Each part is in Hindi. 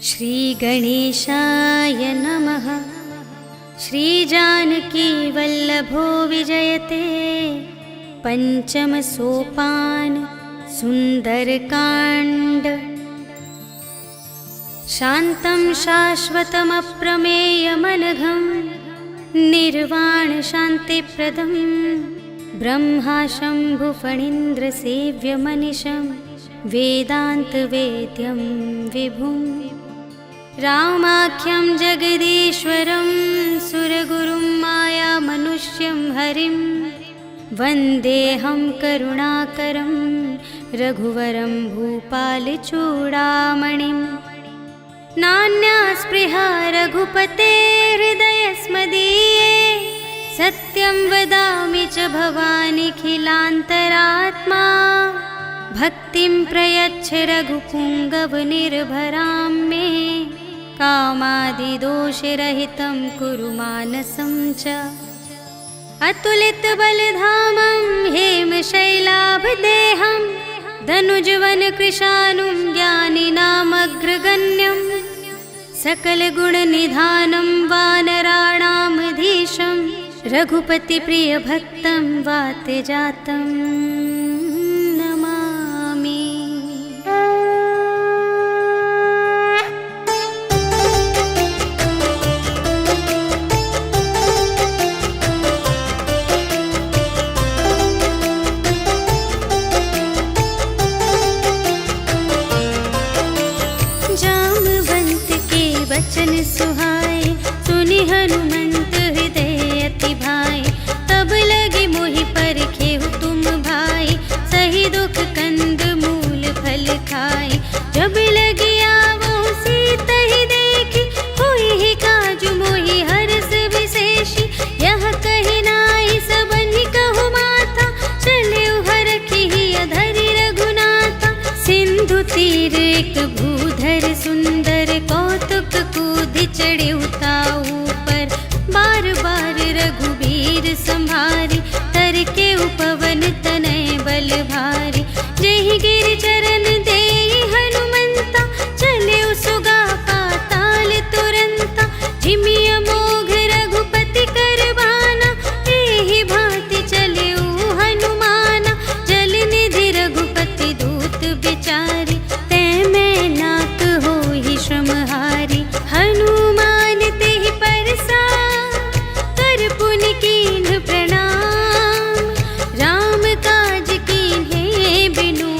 श्रीगणेशाय नमः। श्रीजानकीवल्लभो विजयते पंचमसोपान सुन्दरकाण्ड। शान्तं शाश्वतमप्रमेयमनघं निर्वाणशान्तिप्रदं ब्रह्मा शम्भुफणीन्द्रसेव्यमनिशं वेदान्तवेद्यं विभुं। रामाख्यं जगदीश्वरं सुरगुरुं मायामनुष्यं हरिं वन्देऽहं करुणाकरं रघुवरं भूपालचूडामणिं। नान्या स्पृहा रघुपते हृदयस्मदीये सत्यं वदामि च भवानिखिलान्तरात्मा। भक्तिं प्रयच्छ रघुपुङ्गवनिर्भरां मे कामादिदोषरहितं कुरु मानसं च। अतुलितबलधामं हेमशैलाभदेहं धनुजवनकृशानुं ज्ञानिनामग्रगण्यं सकलगुणनिधानं वानराणामधीशं रघुपतिप्रियभक्तं वातजातं नमामि। जामवंत के वचन सुहाए सुनि हनुमंत हृदय अति भाए। तब लगे मोहि परखेहु तुम भाई सही दुख कंद मूल फल खाए। जब लगी आवो सीत ही देखी होई ही काजु मोहि हरस विशेषी। यह कही नाई सबनि कहु माथा चले हरखी ही अधरि रघुनाथा। सिंधु तीर एक भूधर सुंदर कौतुक कूदि चढ़े उताऊ पर। बार बार रघुबीर संभारी तर के उपवन तनय बल भारी। जेहि गिर चरण देई हनुमंता चले सुगा पाताल तुरंता। जिमि अमोघ रघुपति करबाना एहि भांति चले हनुमाना। जल निधि रघुपति दूत बिचारी तै मैं नाक होहि श्रमहारी। हनुमान तेहि परसा कर पुनि कीन्ह प्रणाम। राम काज कीन्हे बिनु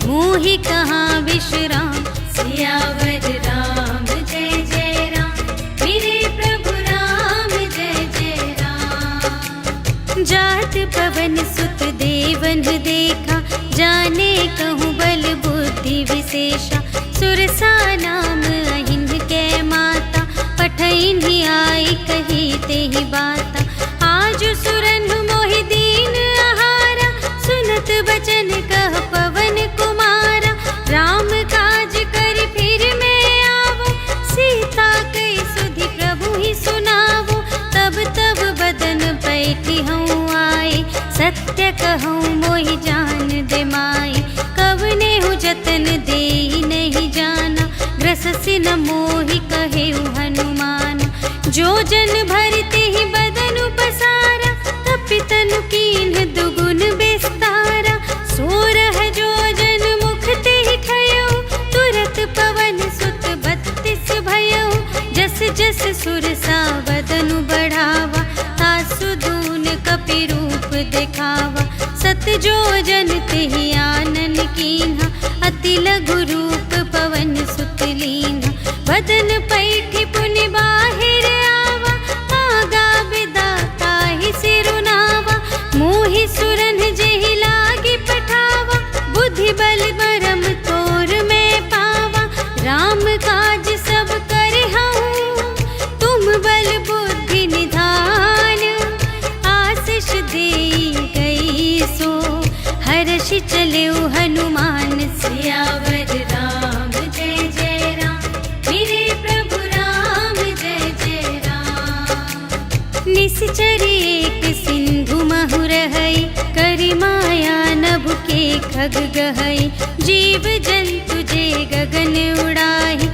मोहि कहाँ विश्राम। सियावर राम जय जय राम मेरे प्रभु राम जय जय राम। जात पवन सुत देवन देखा जाने कहूँ बल बुद्धि विशेषा। सुरसा नाम अहिन कै माता पठैन्हि आई कही तेहि बाता। आज सुरन मोहि दीन आहारा सुनत बचन कह पवन कुमारा। राम काज कर फिर मैं आवो सीता कई सुधि प्रभु ही सुनावो। तब तब बदन पैठी हूँ आए सत्य कहूँ मोहि जान दे माई। कवने हूँ जतन देई नहीं जाना ग्रससि न मोहि कहेउ हनुमान। जो जन भरते ही बदन पसारा तपि तनु कीन्ह दुगुन विस्तारा। सोरह जो जन मुख तेहि खयउ तुरत पवन सुत 32 भयउ। जस जस सुरसा बदनु बढ़ावा तासु दून कपि रूप दिखावा। सत जो जन तेहि आनन कीन्हा अति लघु रूप पवन सुत लीन्हा। बदन पैठी पुनि बाहिर आवा आगा विदाता ही सिरुनावा। मोहि सुरन जेहि लागी पठावा बुद्धि बल बरम तोर में पावा। राम काज सब करहूँ तुम बल बुद्धि निधान। आशीष देई गई सो हर्षि चलेउ हनुमान। सियावर राम जय जय राम मेरे प्रभु राम जय जय राम। निश्चरी एक सिंधु महु रहई करि माया नभ के खग गहई। जीव जंतु जे गगन उड़ाही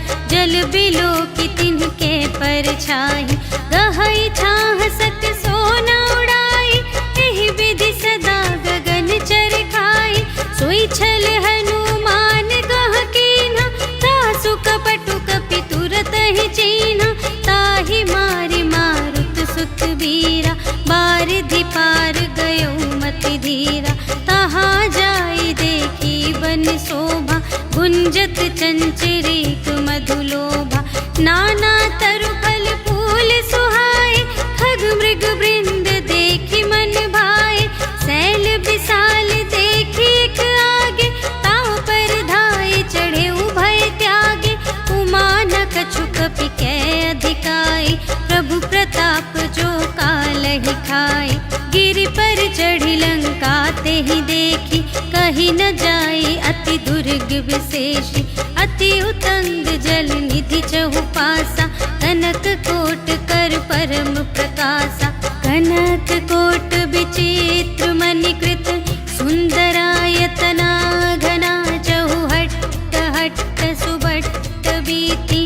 गुंजत चंचरीक मधुलोभा। नाना तरु फल फूल सुहाए, खग मृग वृंद देखी मन भाए। सैल विशाल देखी एक आगे, ताव पर धाये चढ़े उभय त्यागे। उमा न कछु कपि कै अधिकाई, प्रभु प्रताप जो कालहि खाए। गिरि पर चढ़ी लंका ते ही देखी, कही न जाई अति दुर्ग विशेषी। अति उतंग जल निधि चहुपासा, कनक कोट कर परम प्रकाशा। कनक कोट विचित्र मणिकृत, सुंदरायतना घना। चहुहट्ट हट्ट सुभट्ट बीती,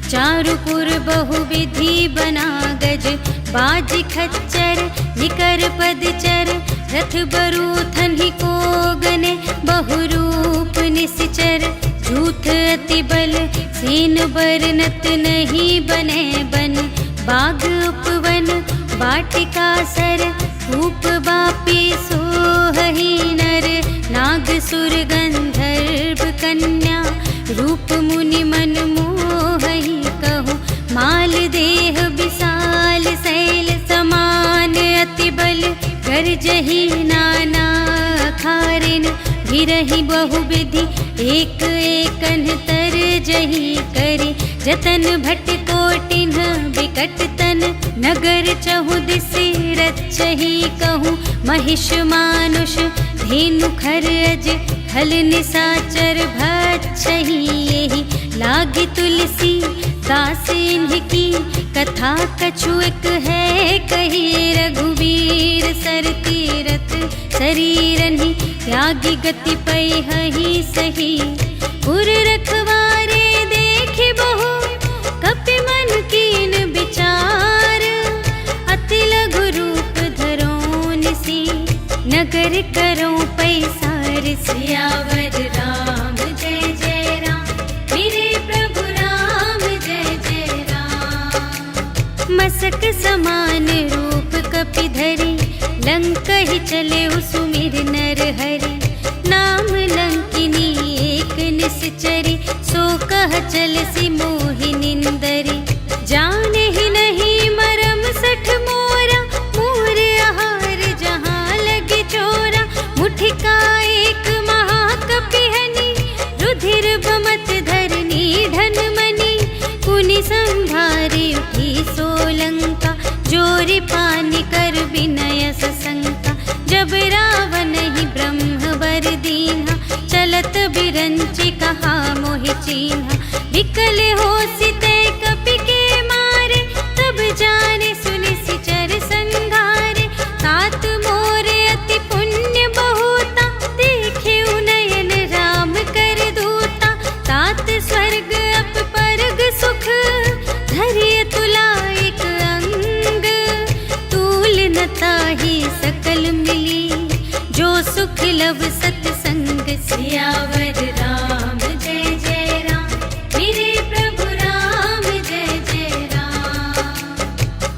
चारुपुर बहुविधि बना गज। बाज खच्चर निकर पदचर, रथ बरूथन ही को गने। बहुरूप निश्चर झूठ अति बल, सेन बरनत नहीं बने बन। बाग उपवन वाटिका सर, रूप बापी सोहहि नर। नाग सुर गंधर्व कन्या, रूप मुनि मन मोहहि कहूँ। माल देह विशाल शैल समान, अति बल गर्जहि नाना खारिन। गिरहि बहुविधि एक एकन तरजहि करि। जतन भट कोटिन्ह विकट तन, नगर चहुदिसि रचहि कहूँ। महिष मानुष धेनु खर अज, खल निसाचर भक्षहि एहि। लागी तुलसी दास इन्हकी, कथा कछु एक है कही। रघुवीर सर तीरथ शरीरहि, त्यागी गति पैहि सही। पुर रखवारे देखि बहु, कपि मन कीन विचार। अति लघु रूप धरों निसी, नगर करों पैसार। सियावर राम जय जय राम, मेरे प्रभु राम जय जय राम। मसक समान रूप कपि धरि, लंकहि चले सुमिर नर हरि। नाम लंकिनी एक निश्चरी, सो कह चलसि मोहि निंदरी। जाने ही नहीं मरम सठ मोरा, मोर आहार जहाँ लगे चोरा। मुठिका एक महाकपिहनि, रुधिर बमत धरनी ढन मनि। पुनि संभारी उठी सोलंका, जोरि पानि कर विनय सशंका। जब रावण ही ब्रह्म वर दीन्हा, चलत बिरंचि कहा मोहि चीन्हा। विकल होसि तै कपि के मारे, तब जाने सुनि सिचर संघारे। तात मोरे अति पुण्य बहुता, देखे उनयन राम कर दूता। तात स्वर्ग अप परग सुख, धरिय तुला एक अंग। तूल न ताहि सकल मिली, जो सुख लव सतसंग। सियावर राम जय जय राम, मेरे प्रभु राम जय जय राम।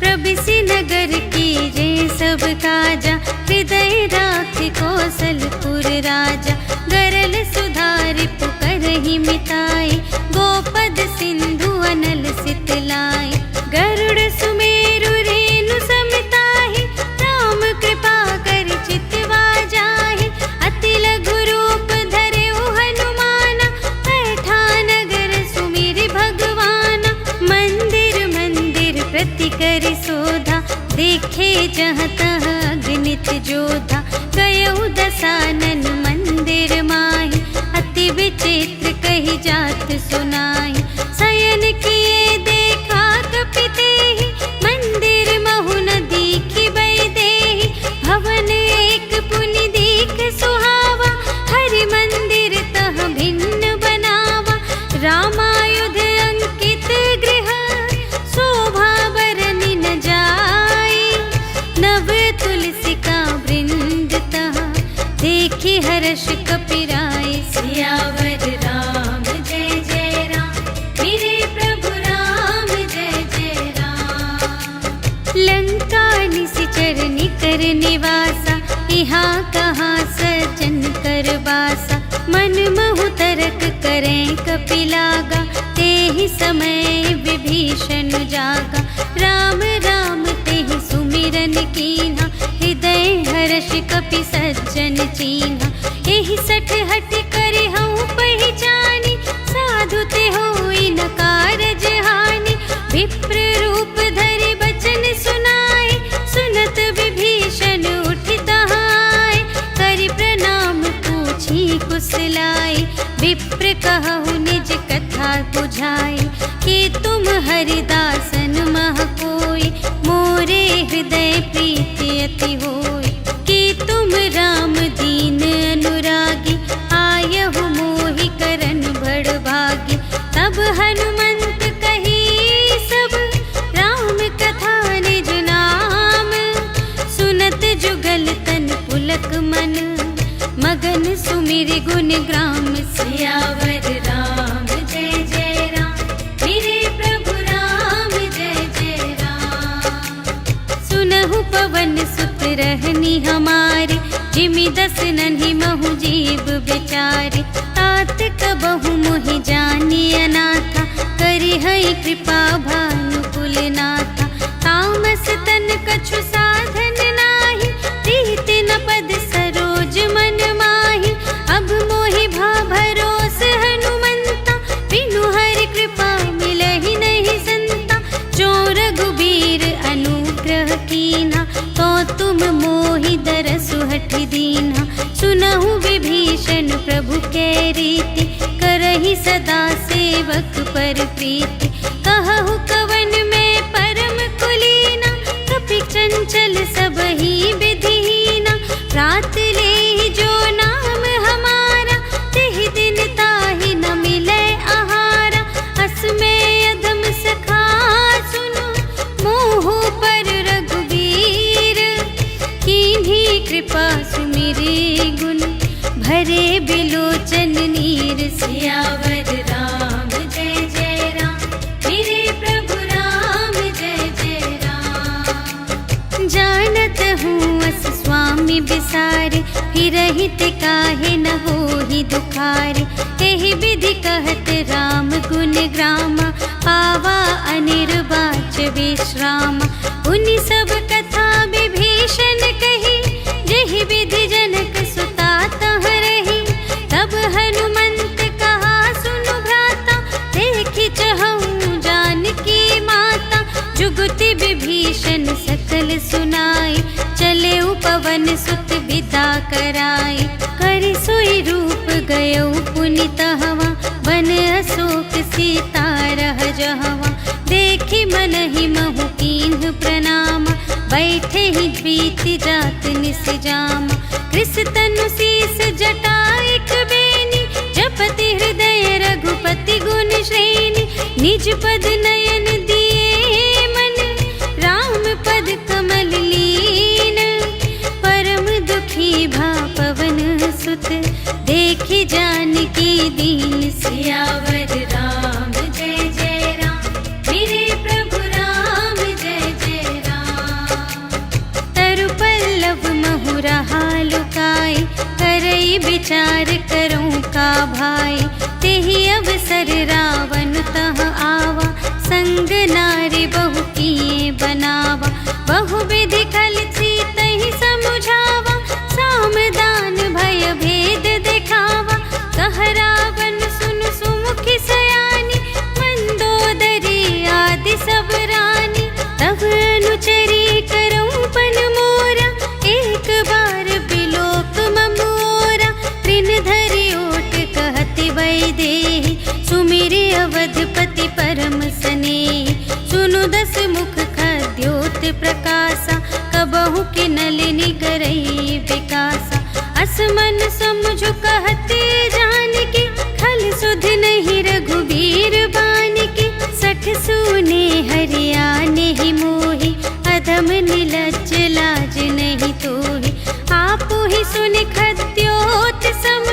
प्रबिसि नगर की जय सब काजा, हृदय राखि कौशलपुर राजा। गरल सुधारि पुकारहि मिताई, गोपद सिंधु अनल सितलाई। गरुड़ सुमेरु रेणु समिताहि, राम कृपा कर चितवा जाहि। अति लघु रूप धरेउ हनुमाना, बैठा नगर सुमिरि भगवाना। मंदिर मंदिर प्रति करि शोधा, देखे जहाँ तहाँ अगणित जोधा। गयउ दसानन मंदिर माहि, अति विचित्र कही जात सुनाई। शयन किए देखा कपि तेहि, मंदिर महु न दीखि वैदेही। भवन एक पुनि दीख सुहावा, हरि मंदिर तह भिन्न बनावा। रामायुध अंकित गृह, शोभा बरनि न जाई। नव तुलसिका वृंद तह, देखि हर्ष कपिराय। सियावर राम जय जय राम, मेरे प्रभु राम जय जय राम। लंका निशिचर निकर निवासा, यहाँ कहाँ सज्जन कर बासा। मन महु तरक करें लागा, तेहि समय विभीषण जागा। राम राम तेहि सुमिरन कीन्हा, हृदय हर्ष कपि सज्जन चीन्हा। एहि सठ हठ करे हऊँ पहिचानी, साधु ते होई न कारज हानि। विप्र रूप धरि बचन सुनाए, सुनत विभीषण उठि तहाय। करि प्रणाम पूछी कुशलाए, विप्र कहु निज कथा बुझाए। कि तुम हरिदासन मह कोई, मोरे हृदय प्रीति अति होई। कि तुम राम दीन अनुरागी, आयहु मोहि करन बड़ भागी। तब हनुमंत कही सब, राम कथा निज नाम। सुनत जुगल तन पुलक मन, मगन सुमिर गुण ग्राम। सियावर राम जय जय राम, मेरे प्रभु राम जय जय राम। सुनहु पवन सुत रहनी हमारे, जिमि दस नन्हि महु जीव बेचारे। तात कबहु मोहि जानी अनाथा, करि हई कृपा भानुकुल नाथा। तामस तन कछु साधन नाही, प्रीति न पद सरोज मन माही। अब मोहि भा भरोस हनुमंता, बिनु हरि कृपा मिलहि नहीं संता। जो रघुबीर अनुग्रह कीन्हा, तो तुम मोहि दरसु हठि दीन्हा। सुनहु विभीषण प्रभु कै रीति, करहि सदा सेवक पर प्रीति। कहु कवन में परम कुलीना, कपि चंचल सबहि विधिहीना। प्रात लेहि जो नाम हमारा, तेहि दिन ताहि न मिलै आहारा। अस में अधम सखा सुनो, मोह पर रघुबीर। कीन्ही कृपा सुमिरि गुण, भरे बिलोचन नीर। सियावर राम जय जय राम, मेरे प्रभु राम जय जय राम। जानत हूँ अस स्वामी बिसारे, फिरहित काहे न होहि दुखारे। एहि विधि कहत राम गुण ग्रामा, पावा अनिर्वाच विश्रामा। उनि सब कथा विभीषण कही, जेहि विधि जनक सुता तह रही। तब हनुमंत कहा सुनु भ्राता, देखि चहऊँ जानकी माता। जुगति विभीषण सकल सुनाई, चले पवन सुत विदा कराई। करि सोई रूप गयौ पुनि तहवा, बन अशोक सीता रह जहवा। देखि मनहि महु कीन्ह प्रणामा, बैठे ही बीति जात निस जामा। कृस तनु शीस जटाइक बेनी, जपति हृदय रघुपति गुण श्रेणी। निज पद नयन दिए मन, राम पद कमल लीन। परम दुखी भा पवन सुत, देखि जानकी दीन। सियावर राम जय जय राम, मेरे प्रभु राम जय जय राम। तरु पल्लव महु रहा लुकाई, करई विचार करूँ का भाई। तेहि अवसर रावण तह आवा, संग नारी बहु किए बनावा। बहु विधि खल सीतहि समुझावा, सामदान भय भेद दिखावा। कह रावण सुनु सुमुखि सयानी, मंदोदरी आदि सब रानी। तब अनुचरी करऊँ पन मोरा, एक बार बिलोक ममोरा। त्रिन धरि ओट कहति वैदेही, सुमिरि अवधपति परम स्नेही। सुनु दस मुख खद्योत प्रकाशा, कबहु कि नलिनी करई विकासा। असमन समझु कहते जानकी, खल सुध नहीं रघुबीर बानिकी। सठ सुने हरियाने ही मोहि, अधम निलज्ज लाज नहीं तोहि। आपु ही सुनि खद्योत सम,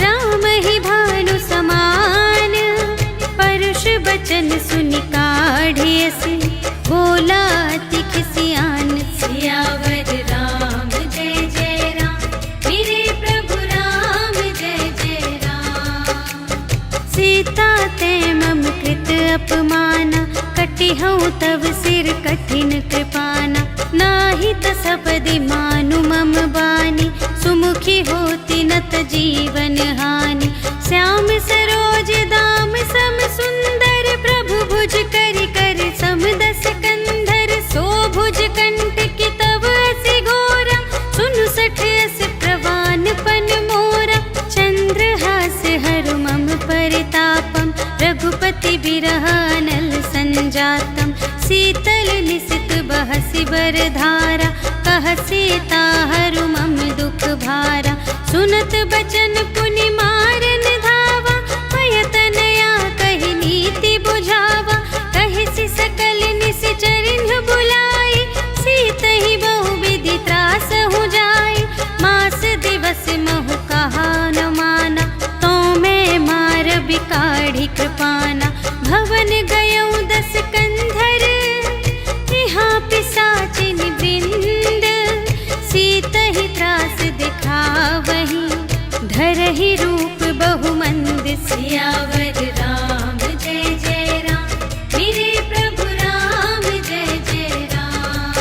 राम ही भानु समान। परुष बचन सुनि काढ़िय से, बोला अति खिसियान। सियावर राम जय जय राम, मेरे प्रभु राम जय जय राम। सीता ते मम कृत अपमाना, कटिहउँ तव सिर कठिन कृपाना। नाही त सपदि मानु मम बानी, सुमुखी होती न त जीवन हानि। श्याम सरोज दाम सम सुंदर, प्रभु भुज करि कर सम दस कंधर। सो भुज कंठ की तव असि घोरा, सुनु सठ अस प्रवान पन मोरा। चंद्रहास हरु मम परितापम, रघुपति बिरह अनल संजातम। शीतल निसित बहसि बरधारा, कहसि ताहरु मम दुख भारा। सुनत बचन पुनि मारन धावा, भयतनया कहि नीति बुझावा। कहसि सकल निश्चरिन बुलाई, सीतहि बहुविधि त्रासहु जाई। मास दिवस महु कहा न माना, तो मैं मार बिकाढ़ी कृपाना। भवन गयउँ दस कंधर, यहाँ पिशाचिन वृंद। सीतहि त्रास दिखावही, धरहि रूप बहुमंद। सियावर राम जय जय राम, मेरे प्रभु राम जय जय राम।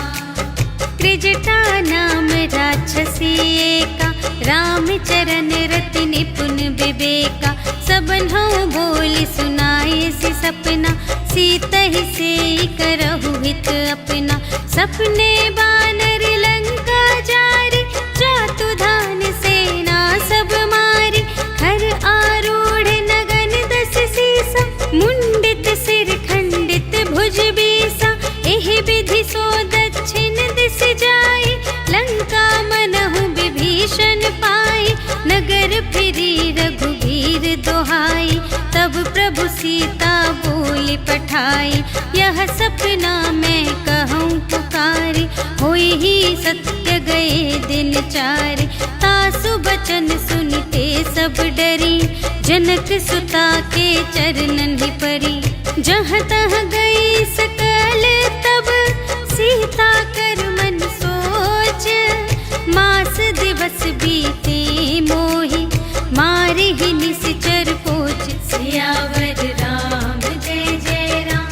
त्रिजटा नाम राक्षसी एका, राम चरण रति निपुण विवेका। सबन्हु बोली सुनाए सि सपना, सीतहि सेई करहु हित अपना। सपने बानर लंका जारी, जातु धान सेना सब मारी। खर आरूढ़ नगन दस सीसा, मुंडित सिर खंडित भुज बीसा। एहि विधि सो दक्षिण दिस जाई, लंका मनहु विभीषण पाई। नगर फिरी रघुबीर दोहाई, तब प्रभु सीता बोली पठाई। यह सपना मैं कहूँ पुकारी, होई ही सत्य गए दिन चारि। तासु बचन सुनते सब डरी, जनक सुता के चरणन ही परी। जहाँ तहाँ गई सकल तब, सीता कर मन सोच। मास दिवस बीते मोहि, मारे ही निश्चर पोच। सियावर राम जय जय राम,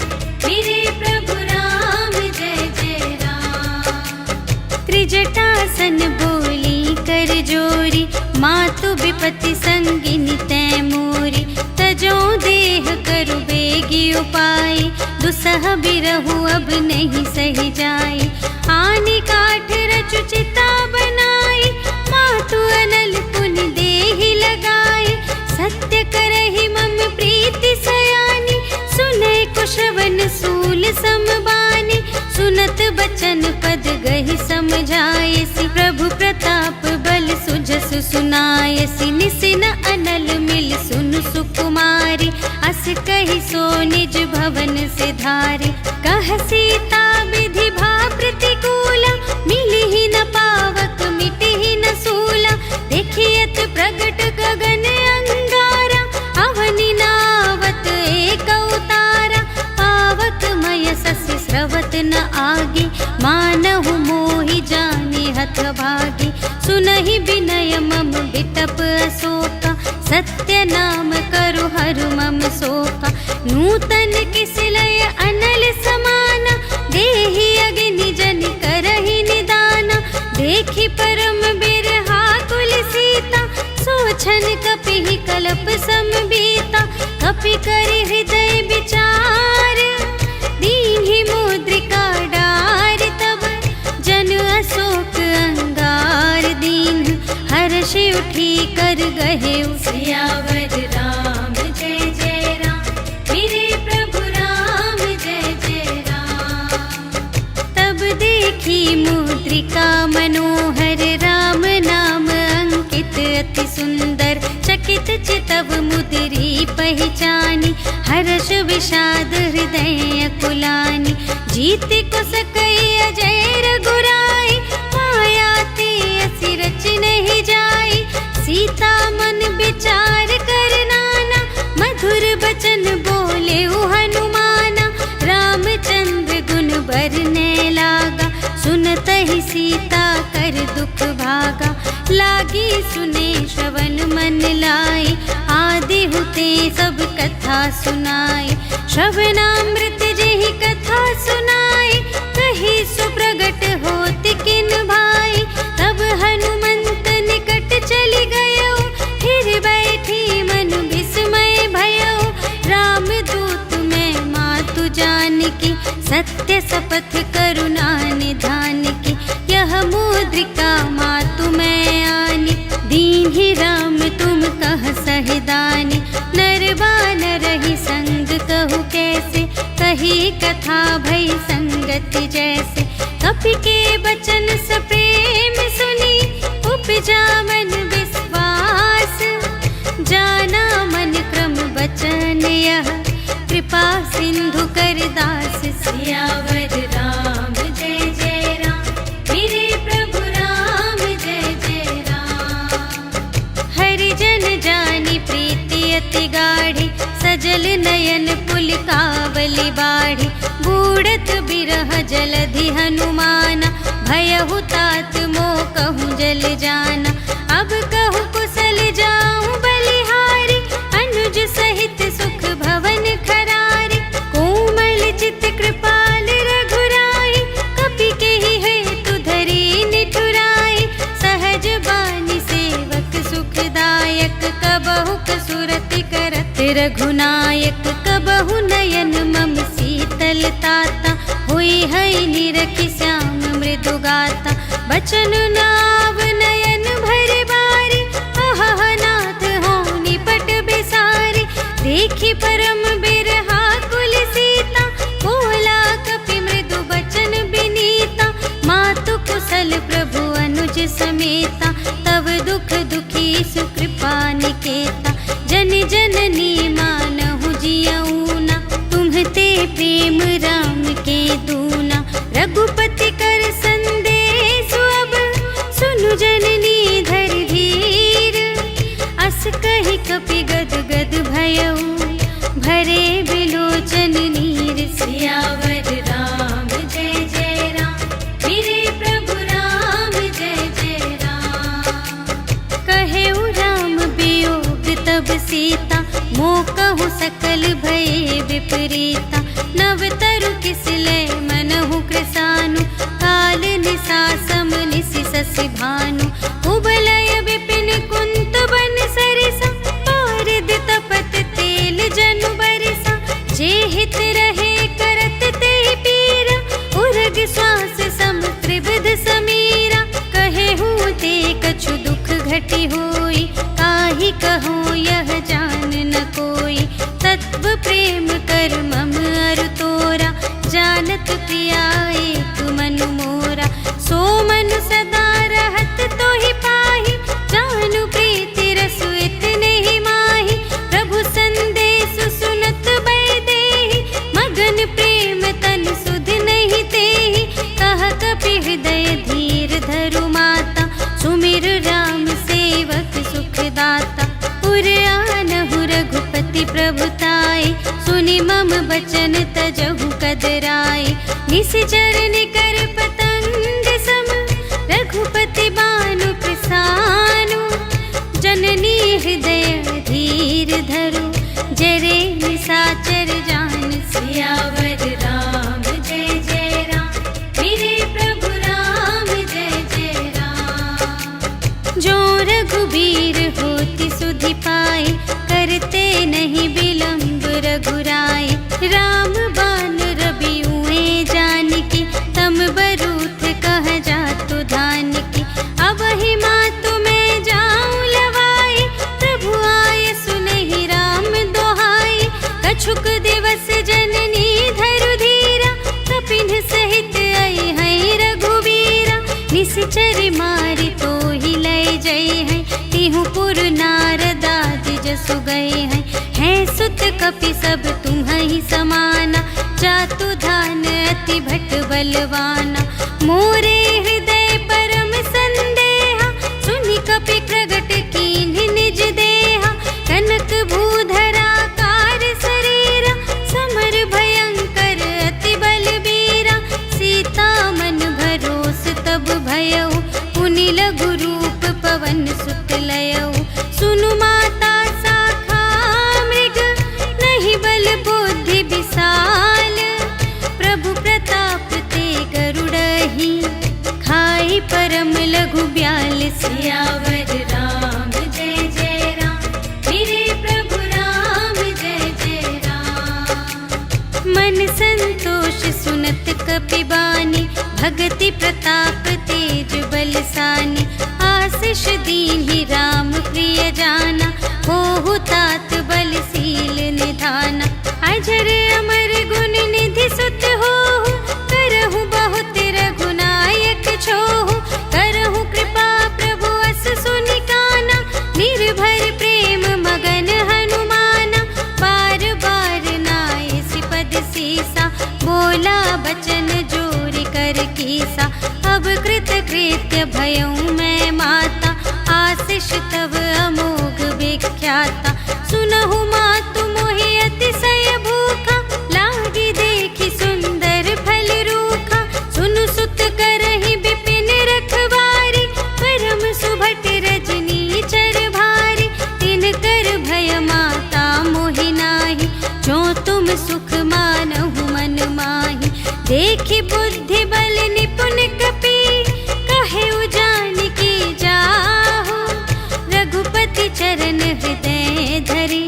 मेरे प्रभु राम जय जय राम। त्रिजटासन बोली कर जोरी, मातु विपति संगिनी तै मोरी। तजो देह करु बेगी उपाय, दुसह बिरहु अब नहीं सही जाई। आनि काठ रचु चिता बनाई, मातु अनल पुनि देहि लगाई। सत्य करहि मम प्रीति सयानी, सुनै कुशवन सूल समबानी। सुनत बचन पद गहि समझायसि, प्रभु प्रताप बल सुजसु सुनायसि। निसिन अनल मिल सुनु सुकुमारी, अस कहि सो निज भवन सिधारी। कह सीता विधि भा प्रतिकूला, मिलिहि न पावक मिटिहि न सूला। देखियत प्रगट गगन अंगारा, अवनि नावत एक उतारा। पावक मय ससि स्रवत न आगे, मानहु मोहि जाने हथ भागी। सुनहि विनय मम बिटप अशोका, सत्य नाम करु हरु मम शोका। नूतन किसलय अनल समाना, देहि अग्नि जन करहि निदाना। देखि परम बिरहा कुल सीता, सोछन कपिहि कलप समबीता। कपि करि हृदय विचार, दीन्हि मुद्रिका डार। तब जन अशोक अंगार दीन, हर्षि उठी कर गहे। सियावर राम जय जय राम, मेरे प्रभु राम जय जय राम। तब देखी मुद्रिका मनोहर, राम नाम अंकित अति सुंदर। चकित चितव मुद्री पहचानी, हर्ष विषाद हृदय कुलानी। जीत को सकई अजय रघुराई, माया ते असि रच नहीं जाई। सीता मन विचार कर नाना, मधुर बचन बोले हनुमाना। रामचंद्र गुण बरने लागा, सुनतहि सीता कर दुख भागा। लागी सुने श्रवण मन लाई, आदि हुते सब कथा कथा सुनाए। श्रवणामृत जेहि कथा सुनाए, कही सुप्रगट होत किन भाई। तब हनुमंत निकट चली गयो, फिर बैठी मन विस्मय भयो। राम दूत मैं मातु जानकी, सत्य शपथ करुणा निधान की। यह मुद्रिका मातु मैं आनी, दीन्हि राम तुम कह सहिदानी। नर बानर ही संग कहु कैसे, कही कथा भई संगति जैसे। कपि के बचन सप्रेम सुनी, उपजा मन विश्वास। जाना मन क्रम बचन यह, कृपा सिंधु कर दास। सियावर राम जय जय राम, मेरे प्रभु राम जय जय राम। हरि जन जानी प्रीति अति गाढ़ी, सजल नयन पुलकावली बाढ़ी। बूढ़त बिरह जलधि हनुमाना, भयहु तात मोह कहूँ जल जाना। अब कहूँ कुशल जाऊँ बलिहारी, अनुज सहित सुख भवन खरारी। कोमल चित कृपाल रघुराई, कपि केहि हेतु धरि निठुराई। सहज बानी सेवक सुखदायक, कबहु कसुरति करत रघुनायक। कबहु नयन मम शीतल ताता, हुई है निरखि श्याम मृदु गाता। बचन नाव नयन भर बारी, अहह नाथ हो निपट बिसारी। देखी परम बिरहा कुल सीता, बोला कपि मृदु बचन बिनीता। मातु कुशल प्रभु अनुज समेता, तब दुख दुखी सुकृपा निकेता। जन जननी मानहु जियऊना, तुम्हते प्रेम राम के दूना। रघुपति कर संदेश अब, सुनु जननी धर धीर। अस कहि कपि गद गद भयऊ, भरे बिलोचन नीर। सियावर राम जय जय राम, मेरे प्रभु राम जय जय राम। कहेउ राम वियोग तब सीता, मोह कहूँ सकल भये विपरीता। नव तरु किसलय मनहु कृसानु, काल निसा सम निसि शशि भानु। उबलय विपिन कुंत बन सरिसा, पारद तपत तेल जनु बरिसा। जे हित रहे करत ते पीरा, उरग श्वास सम त्रिविध समीरा। कहेहु ते कछु दुख घटी होई, काहि कहूँ यह जान न कोई। तत्व प्रेम कर मम अरु तोरा, जानत प्रिया एक मनु मोरा। सो मनु सदा रहत तोहि पाहि, जानु प्रीति रसु इतने ही माहि। प्रभु संदेश सुनत बैदेहि, मगन प्रेम तन सुध नहीं तेहि। कह कपि हृदय धीर धरु माता, सुमिर राम सेवक सुखदाता। उर आनहु रघुपति प्रभुताई, सुनि मम बचन तजहु कदराई। निश्चर निकर पतंग सम, रघुपति बानु प्रसानु। जननी हृदय धीर धरु, जरे निसाचर जान। सियावर राम जय जय राम, मेरे प्रभु राम जय जय राम। जो रघुबीर होति सुधि पाए, करते नहीं विलंब रघुराई। राम बान रबिउए जानकी, तम बरूथ कह जातु धान की। अब ही मातु मैं जाऊं लवाई, प्रभु आय सुनहि राम दोहाई। कछुक दिवस जननी धरु धीरा, कपिन सहित आई है रघुबीरा। निश्चर मारि तो ही लय जय है, तिहु पुर नारदादि जसु गए हैं। है सुत कपि सब तुम्हि समाना, जातु धान अति भट बलवाना। मोरे हृदय परम संदेहा, सुनि कपि प्रगट कीन्हि निज देहा। कनक भूधरा कार शरीरा, समर भयंकर अति बलबीरा। सीता मन भरोस तब भयऊ, पुनि लघु रूप पवन सुत लयऊ। सुनु माता शाखा मृग, नहीं बुद्धि विशाल, प्रभु प्रताप ते गरुड़हि, खाई परम लघु ब्याल। सियावर राम जय जय राम, मेरे प्रभु राम जय जय राम। मन संतोष सुनत कपिबानी, भगति प्रताप तेज बलसानी। आशीष दीन्हि राम प्रिय जाना, होहु तात बलशील निधाना। अजर अमर गुण निधि सुत होहु, करहु बहुत रघुनायक छोहु। करहु कृपा प्रभु अस सुनि काना, निर्भर प्रेम मगन हनुमाना। बार बार नाए सिपद सीसा, बोला बचन जोरि कर कीसा। अब कृत कृत्य भयउ मैं माता, आशीष तव अमोघ विख्याता। सुनहु मातु मोहि अतिशय भूखा, लागी देखि सुंदर फल रूखा। सुनु सुत करहि विपिन रखवारी, परम सुभट रजनी चर भारी। तिनकर भय माता मोहि नाही, जो तुम सुख मानहु मन माही। देखि बुद्धि बल निपुण कपि, कहे जानकी जाहु। रघुपति चरण हृदय धरि,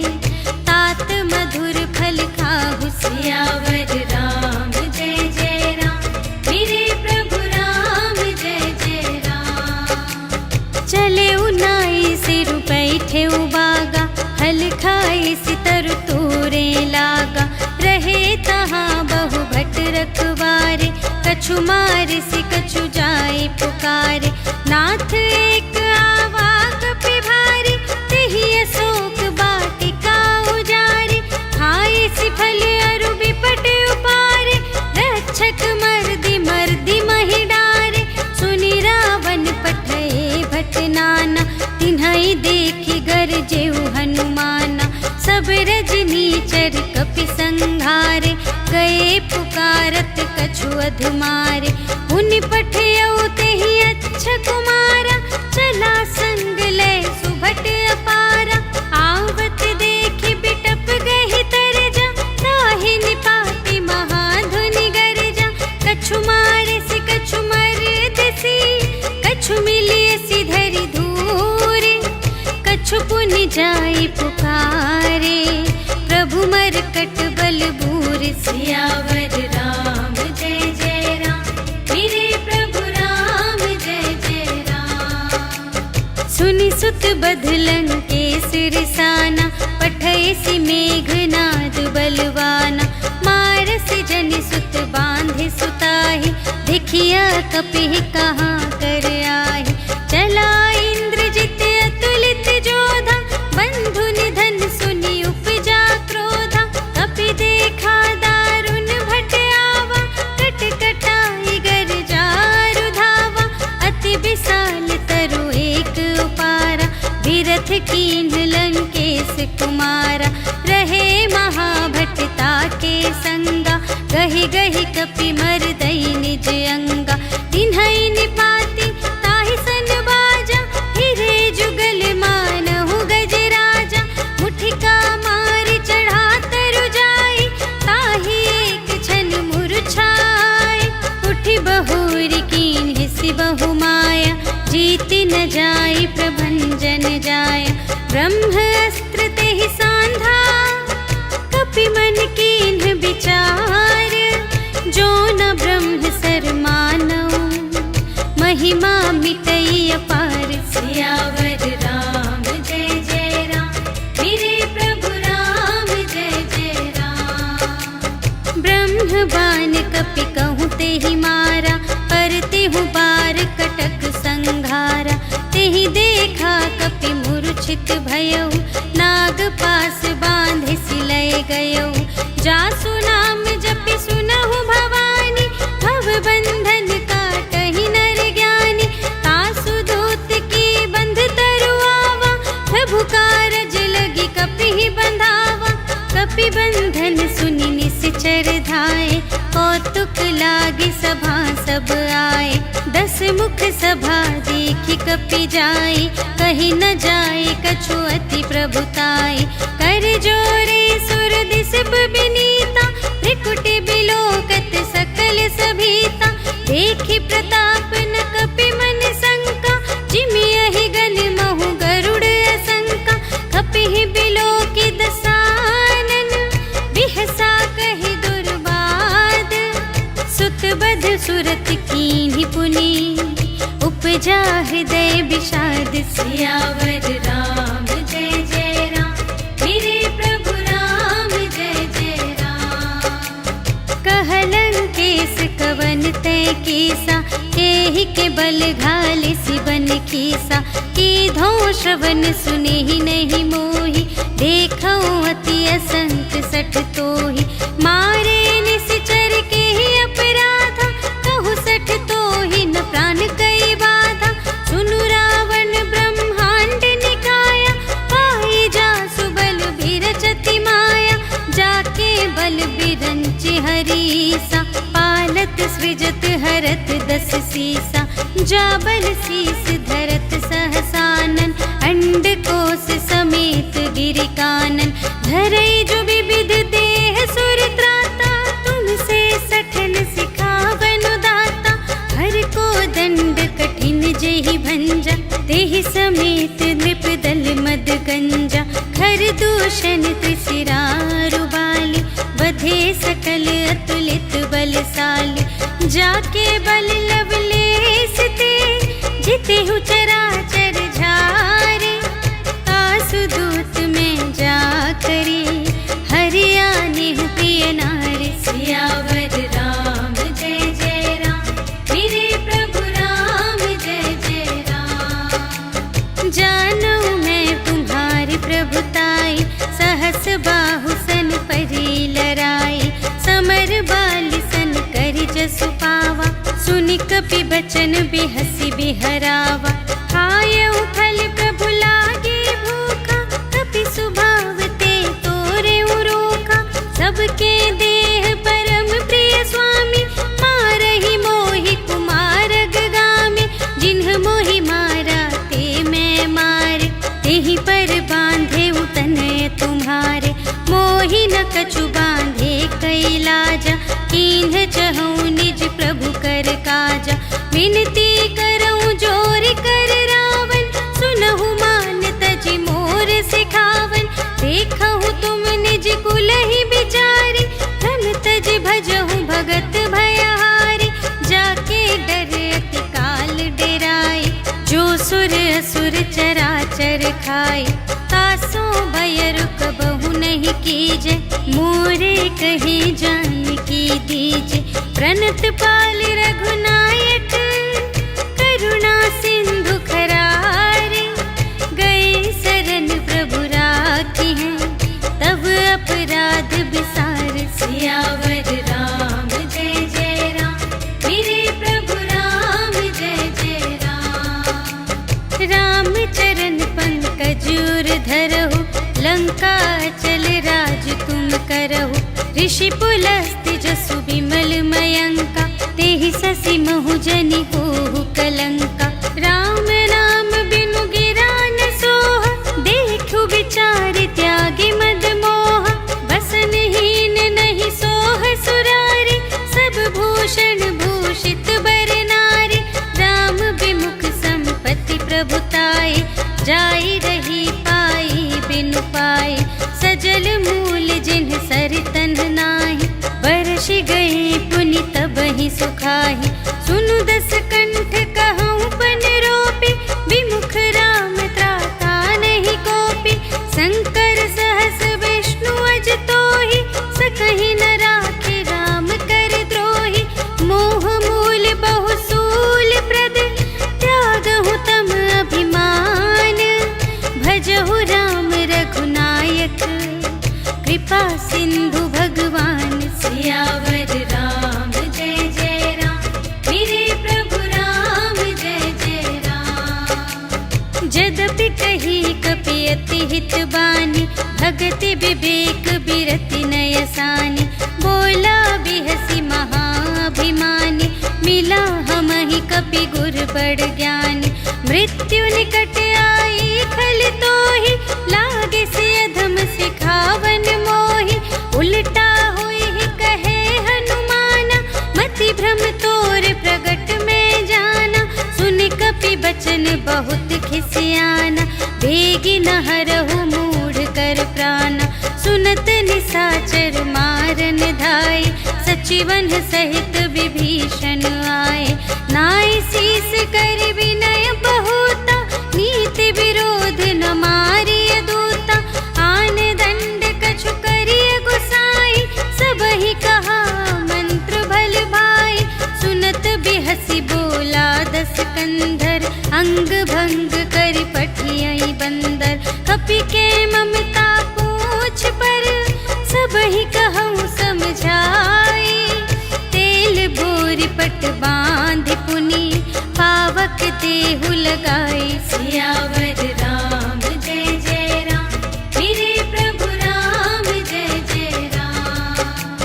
तात मधुर फल खाहु। सियावर राम जय जय राम, मेरे प्रभु राम जय जय राम। चले उनाई सिर बैठे उबागा, हल खाई सितर तोरे लागा। रहे तहाँ बहु भट रखवारे, कछु मारे सि कछु जाए पुकारे। नाथ एक आवा कपि भारी, तेहि अशोक वाटिका उजारी। खाए सि फल अरु बिपट उपारे, रक्षक मर्दि मर्दि महि डारे। सुनि रावण पठए भट नाना, तिन्हइ देखि गरजेउ हनुमाना। सब रजनीचर कपि संघारे, गए पुकारत कछु अधमारे। मुनि पठयउ तेहि अच्छा कुमारा, चला संग लय सुभट अपारा। आवत देखि बिटप गहि तरजा, ताहि निपाति महाधुनि गरजा। कछु मारे सि कछु मरदसि, कछु मिलिए सि धरि धूरे। कछु पुनि जाई पुकारे, प्रभु मरकट बल बूर। सियावर राम जय जय राम, मेरे प्रभु राम जय जय राम। सुनि सुत बधलन केसर साना, पठय सि मेघनाद बलवाना। मारसि जनि सुत बांधे सुताहि, देखिया कपिहि कहाँ कर आहि। चला इंद्रजित अतुलित जोधा, बंधु निधन सुनि उपजा क्रोधा। कपि देखा दारुण भट आवा, कट कटाई गरजारु धावा। अति विशाल तरु एक उपारा, विरथ कीन्ह लंकेश कुमारा। रहे महाभटता के संगा, गहि गहि कपि मरदई निज अंगा। तिन्हइ निपाति ताहि सन बाजा, हिरे जुगल मानहु गजराजा। मुठिका मारि चढ़ा तरु जाई, ताहि एक छन मुरझाई। उठि बहुरी कीन्ह सि बहु माया, जीति न जाई प्रभंजन जाया। ब्रह्म अस्त्र तेहि सांधा, कपि मन कीन्ह विचार। जो न ब्रह्म सर मानऊ, महिमा मिटई अपार। सियावर राम जय जय राम, मेरे प्रभु राम जय जय राम। ब्रह्म बान कपि कहूँ तेहि मारा, पर तेहु बार कटक संघारा। तेहि देखा कपि मूर्छित भयउ, नाग पास बांधे सिलय गयउ। जासु नाम जपि सुनहु भवानी, भव बंधन काटहि नर ज्ञानी। तासु दूत की बंध तरु आवा, प्रभु कारज लगी कपिहि बंधावा। कपि बंधन सुनि निश्चर धाये, कौतुक लागी सभा सब आए। 10 मुख सभा देखि कपि जाई, कहि न जाए कछु अति प्रभुताई। कर कर जोरे सुर दिसप बिनीता, त्रिकुटि बिलोकत सकल सभीता। देखि प्रताप न कपि मन शंका, जिमि यहि गन महु गरुड़ असंका। कपिहि बिलोकि दसानन, बिहसा कहि दुर्बाद। सुत बध सुरत कीन्हि पुनि, उपजा हृदय विषाद। सियावर राम जय जय राम, मेरे प्रभु राम जय जय राम। कहलन केस कवन तय कीसा, केहि के बल घाले सिबन कीसा। कीधो श्रवण सुने ही नहीं मोहि, देखौ अति असंख सठ तोहि। मारे निश्चर के ही अपराधा, कहु सठ तोहि न प्राण कई बाधा। सुनु रावण ब्रह्मांड निकाया, पाई जासु बल बिरचति माया। जाके बल बिरंच हरीसा, पालत सृजत हरत दस सीसा। जा बल शीस धरत सहसानन, अंड कोश समेत गिरि कानन। धरई जो विविध देह सुर त्राता, तुमसे सठन सिखावन दाता। हर को दंड कठिन जेहि भंजा, तेहि समेत नृप दल मद गंजा। खर दूषण त्रिशिरारु बाली, बधे सकल अतुलित बलशाली। जाके बल लवलेस ते, जितेहु चराचर झारे। आसु दूत में जा करी, हरियानेहु प्रिय नारी। सियावर राम जय जय राम, मेरे प्रभु राम जय जय राम। जानू मैं तुम्हारी प्रभुताई, सहस बाहु सन परी लराई। समर बाली सन करि जसु पावा, सुनि कपि बचन बिहसि बिहरावा। खायउ फल प्रभु लागे भूखा, कपि सुभाव ते तोरे रोखा। सबके देह परम प्रिय स्वामी, मारहि मोहि कुमारग गामी। जिन्ह मोहि मारा ते मैं मारे, तेहि पर बांधे तनय तुम्हारे। मोहि न कछु बांधे कैलाजा, कीन्ह चहु निज प्रभु कर काजा। विनती करऊं जोर कर रावण, सुनहु मान तजि मोर सिखावन। देखहु तुम निज कुलहि बिचारी, धन तजि भजहु भगत भयहारी। जाके डर अति काल डेराई, जो सुर असुर चराचर खाई। तासो भय रुक बहु नहीं कीजे, मोरे कही जान की दीजे। प्रणत पाल रघुनायक, करुणा सिंधु खरारे। गए शरण प्रभु राखी हैं, तब अपराध बिसार। सियावर राम जय जय राम, मेरे प्रभु राम जय जय राम। राम चरण पंकज उर धरहु, लंका चल राज तुम करहु। ऋषि पुलस्त्य जसु बिमल मयंका, तेहि ससि महु जनि होहु कलंका। राम नाम बिनु गिरा न सोहा, देखु विचार त्यागी मद मोहा। बसनहीन नहीं सोह सुरारी, सब भूषण भूषित बर नारी। राम विमुख संपत्ति प्रभुताई, जाई रही पाई बिनु पाई। सजल मूल जिन्ह सर तन नाही, बरषि गए पुनि तबहि सुखाहि। सुनु दस कंठ कहऊँ पन रोपी, विमुख राम त्राता नहीं कोपी। शंकर सहस विष्णु अज तोहि, सकहि न राखे राम कर द्रोही। मोह मूल बहु सूल प्रद, त्यागहु तम अभिमान। भजहु राम रघुनायक, कृपा सिंधु भगवान। सियावर राम जय जय राम, मेरे प्रभु राम जय जय राम। जदपि कही कपि अति हित बानी, भगति विवेक बिरति नयसानी। बोला बिहसी महाभिमानी, मिला हमहि कपि गुर बड़ ज्ञानी। मृत्यु निकट आई खल तोहि, लागे से अधम सिखा सियाना, बेगी न हरहु मूढ़ कर प्राणा। सुनत निशाचर मारन धाय, सचिवन सहित विभीषण आए। नाय शीस कर विनय बहुता, नीति विरोध न मारिय दूता। आन दंड कछु करिय गुसाई, सबहि कहा मंत्र भल भाई। सुनत बिहसी बोला दस कंधर, अंग भंग करि पठियहि बंदर। कपि के ममता पूछ पर, सबहि कहूँ समझाई। तेल बोरि पट बांध पुनि, पावक देहु लगाई। सियावर राम जय जय राम, मेरे प्रभु राम जय जय राम।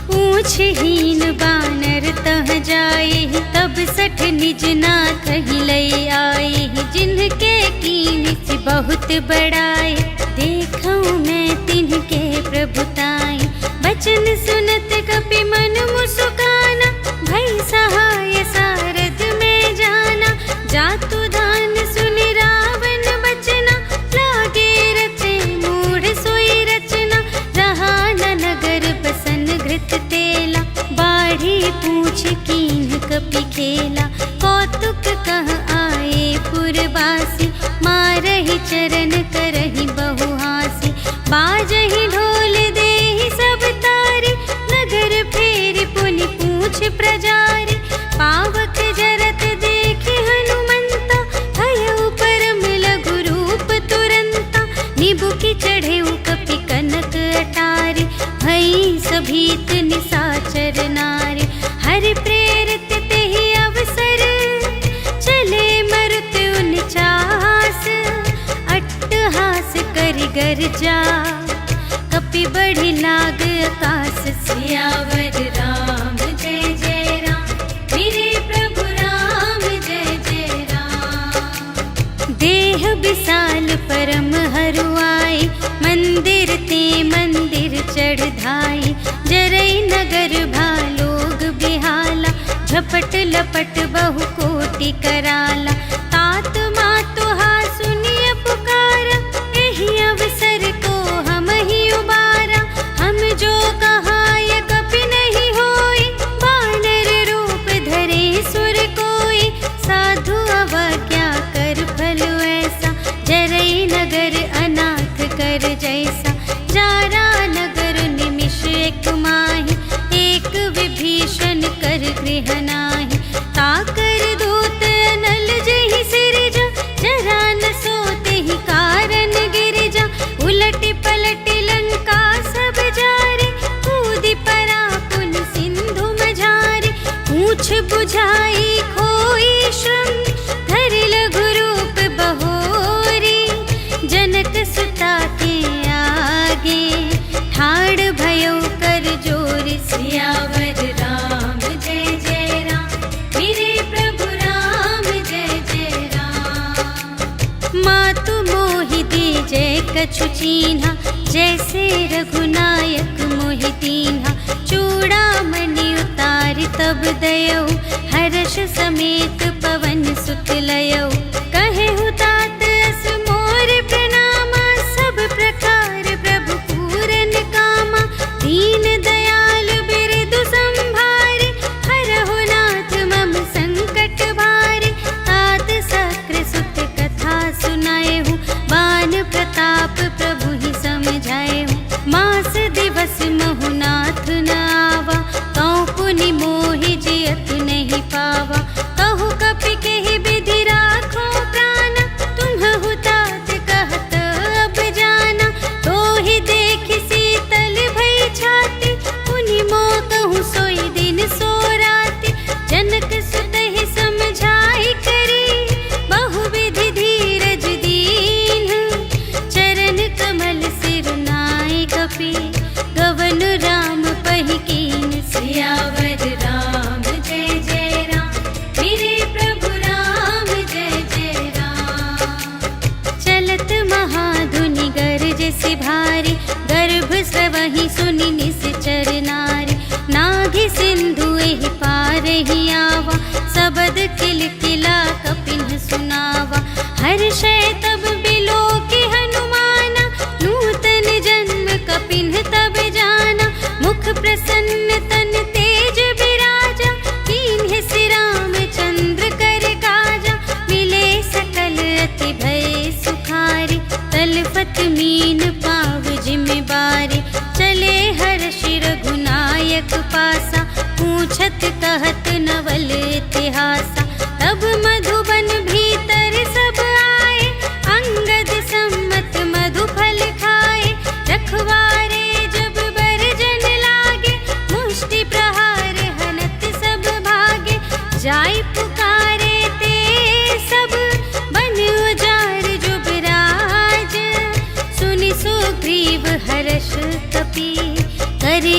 पूछ हीन बानर तह जाए, तब सठ निज नाथ ही लई आई। जिनके कीन से बहुत बड़ाई, देखूं मैं तिनके प्रभुताई। बचन सुनत कपि मन मुस्काना, भई सहाय सारद में जाना। जातु दान सुनि रावण बचना, लागे रचे मूढ़ सोई रचना। रहा न नगर बसन घृत तेला, बाढ़ी पूछ कीन्ह कपि खेला। कौतुक कह आए पुरवासी, मारहि चरण करहि बहु हासी। बाजहि ढोल देहि सब तारी, नगर फेरि पुनि पूछ प्रजारी। पावक जरत देखि हनुमंता, भयउ परम लघु रूप तुरंता। निबुकि चढ़ेउ कपि कनक अटारी, भई सभीत निशाचर नारी। हरि प्रेरित तेहि अवसर, चले मरुत उनचास। अट्टहास करि गर्जा, कपि बढ़ि लाग आकाश। सियावर राम जय जय राम, मेरे प्रभु राम जय जय राम। देह विशाल परम हरुआई, मंदिर ते मंदिर चढ़ धाई। जरई नगर भालोग बिहाला, झपट लपट बहु कोटि कराला। तात मातु हा सुनिय पुकारा, एहि अवसर को हम ही उबारा। हम जो कहाय कपि नहीं होई, वानर रूप धरे सुर कोई। साधु अवज्ञा कर फल ऐसा, जरई नगर अनाथ कर जैसा। जारा नगर निमिष एक माहि, एक विभीषण कर गृह नाही। ताकर दूत अनल जहि सिरजा, जरा न सोते ही कारण गिरिजा। उलटि पलटि लंका सब जारे, कूदि परा पुन सिंधु मझारे। पूछ बुझाई खोई श्रम, धरि लघु रूप बहोरी। जनक सुता के आगे, ठाड़ भयउ कर जोर। सियावर राम जय जय राम, मेरे प्रभु राम जय जय राम। मातु मोहि दीजै कछु चीन्हा, जैसे रघुनायक मोहि दीन्हा। चूड़ामणि उतारि तब दयौ, हर्ष समेत पवन सुत लयौ। कहेहु तात अस मोर प्रणामा, सब प्रकार प्रभु पूरन कामा। दीन दयाल बिरदु संभारे, हरहु नाथ मम संकट भारे। तात सकृ सुत कथा सुनाएहु, बान प्रताप प्रभु ही समझाएहु। मास दिवस महु नाथ न आवा, तौ पुनि मोहि जियत नहीं पावा। कहु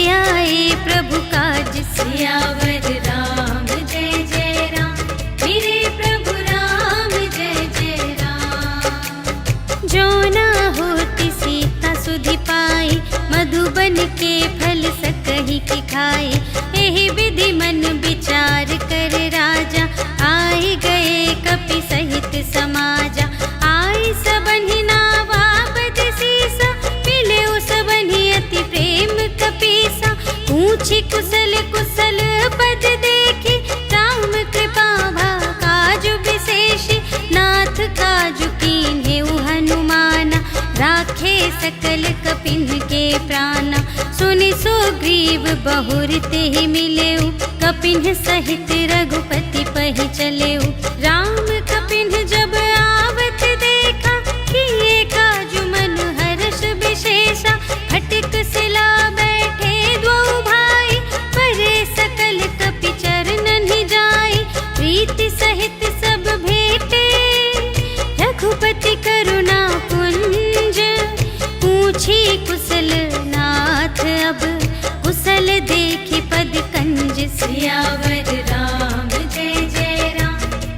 आए प्रभु काज सियावर राम जय जय राम, मेरे प्रभु राम जय जय राम। जो ना होती सीता सुधि पाई, मधुबन के फल सकहि की खाई। एहि विधि मन विचार कर राजा, आए गए कपि सहित समाजा। आई सबनि नावा पद सीसा, मिले सबनि अति प्रेम कपीसा। पूछी कुशल कुशल पद देखी, राम कृपा भा काजु विशेषी। नाथ काजु कीन्हे हनुमाना, राखे सकल कपिन के प्राणा। सुनि सुग्रीव बहुर तेहि मिलेउ, कपिन सहित रघुपति पहि चलेउ। राम कपिन जब आवत देखा, किए काजु मन हर्ष विशेषा। फटिक सिला बैठे द्वौ भाई, परे सकल कपि चरणन ही जाई। प्रीति सहित सब भेटे, रघुपति करुणा पुंज। पूछी कुशल नाथ अब, कुशल देखी पद कंज। सियावर राम जय जय राम,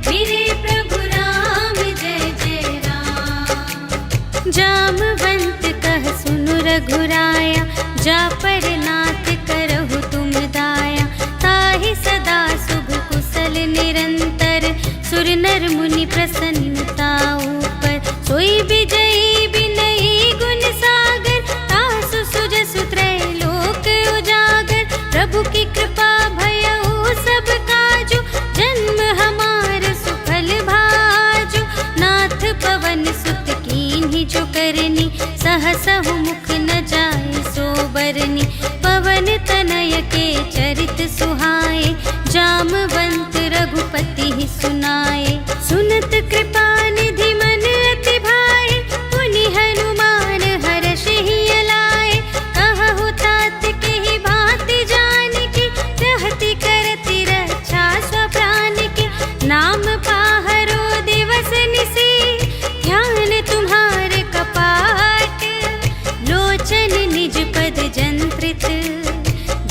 मेरे प्रभु राम जय जय राम। जामवंत कह सुनु रघुराया, जा पर नाथ करहु तुम दाया। ताहि सदा शुभ कुशल निरंतर, सुर नर मुनि प्रसन्नता ऊपर। सोई विजयी बिनयी गुण सागर, तासु सुजसु त्रैलोक उजागर। प्रभु की कृपा भयउ सब काजु, जन्म हमार सुफल भाजु। नाथ पवन सुत कीन्ही जो करनी, सहसहु मुख न जाय सो बरनी। पवन तनय के चरित सुहाए, जामवंत रघुपति ही सुनाए। सुनत कृपा निधि मन अति भाए, पुनि हनुमान हर्षहि अलाए। कहु तात केहि भांति जानकी, रहति करति रक्षा स्वप्राण की। नाम पाहरो दिवस निसी, ध्यान तुम्हारे कपाट। लोचन निज पद जंत्रित,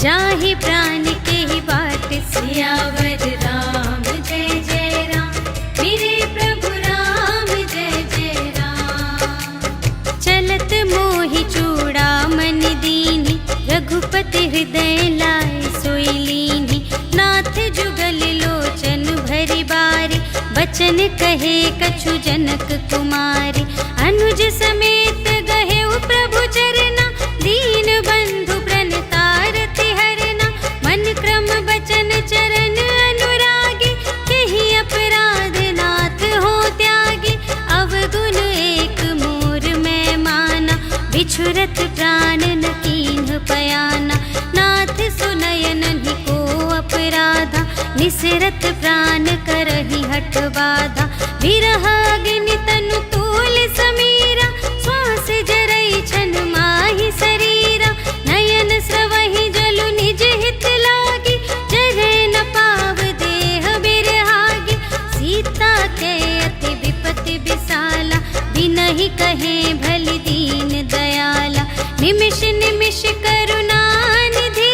जाहि प्राण केहि बाट। सियावर राम जय जय राम, मेरे प्रभु राम जय जय राम। चलत मोहि चूड़ामन दीन्हि, रघुपति हृदय लाए सोई लीन्हि। नाथ जुगल लोचन भरि बारी, बचन कहे कछु जनक कुमारी। अनुज समेत गहेउ प्रभु चरना, दीन बंधु प्रणतारति हरना। मन क्रम बचन चरण अनुरागी, केहि अपराध नाथ हो त्यागी। अवगुण एक मोर मैं माना, बिछुरत प्राण न कीन्ह पयाना। नाथ सुनयनहि को अपराधा, निसरत प्राण करहि हठ बाधा। विरह अग्नि तनु तूल समीरा, श्वास जरई छन माहि शरीरा। नयन स्रवहि जलु निज हित लागी, जरै न पाव देह बिरहागी। सीता के अति विपति विसाला, बिनहि कहे भलि दीन दयाला। निमिष निमिष करुणा निधि,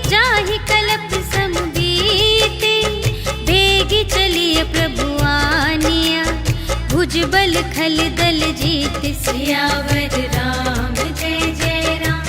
जाहि कलप सम बीते। बेगी चलिए प्रभु आनिया, भुजबल खल दल जीत। सियावर राम जय जय राम,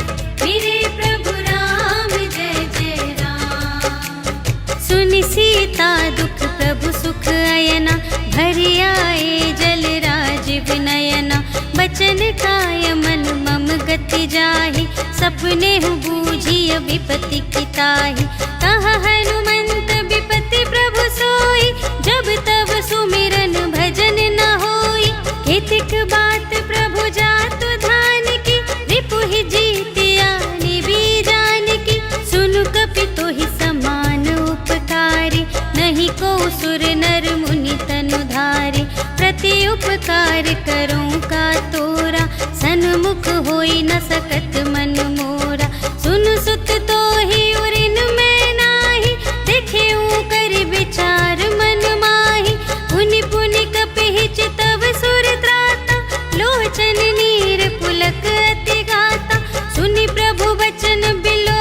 मेरे प्रभु राम जय जय राम। सुनि सीता दुख प्रभु सुख अयना, भरि आए जल राज विनयना। बचन काय मन मम गति जाहि, सपने हु बूझिय विपति की ताहि। कहा हनुमंत विपति प्रभु सोई, जब तब सुमिरन भजन न होई। केतिक बात प्रभु जातु धान की, रिपुहि जीतिया निबी जान की। सुनु कपि तोहि समान उपकारी, नहीं को सुर नर मुनि तनु धारे। प्रति उपकार करूं का तोरा, सन्मुख होई न सकत मन मोरा। सुन सुत तोहि उरिन मैं नाही, देखेऊ कर विचार मन माही। पुनि पुनि कपिहि चितव सुर त्राता, लोचन नीर पुलक अति गाता। सुनि प्रभु बचन बिलो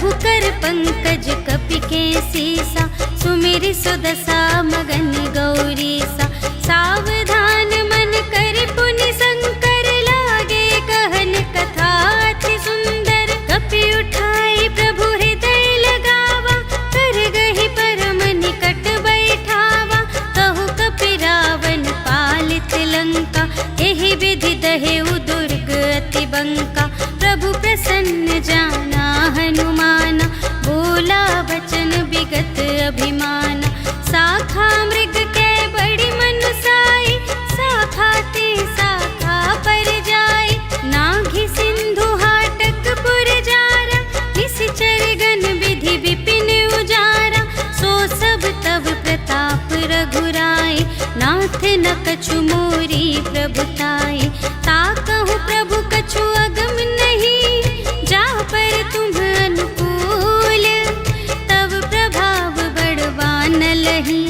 प्रभु कर पंकज कपि के सीसा, सुमिरि सुदशा मगन गौरीसा। सावधान मन कर पुनि शंकर, लागे कहन कथा अति सुंदर। कपि उठाई प्रभु हृदय लगावा, कर गहि परम निकट बैठावा। कहु कपि रावण पालित लंका, एहि विधि दहेउ दुर्ग अति बंका। प्रभु प्रसन्न जाना हनुमाना, बोला वचन विगत अभिमाना। शाखा मृग के बड़ी मनुसाई, शाखा ते शाखा पर जाई। नाघि सिंधु हाटक पुर जारा, निशिचर गण विधि विपिन उजारा। सो सब तव प्रताप रघुराई, नाथ न कछु मोरी प्रभुताई। ताकहु प्रभु कछु अगम नहीं, जा पर तुम अनुकूल। तब प्रभाव बड़वान लही,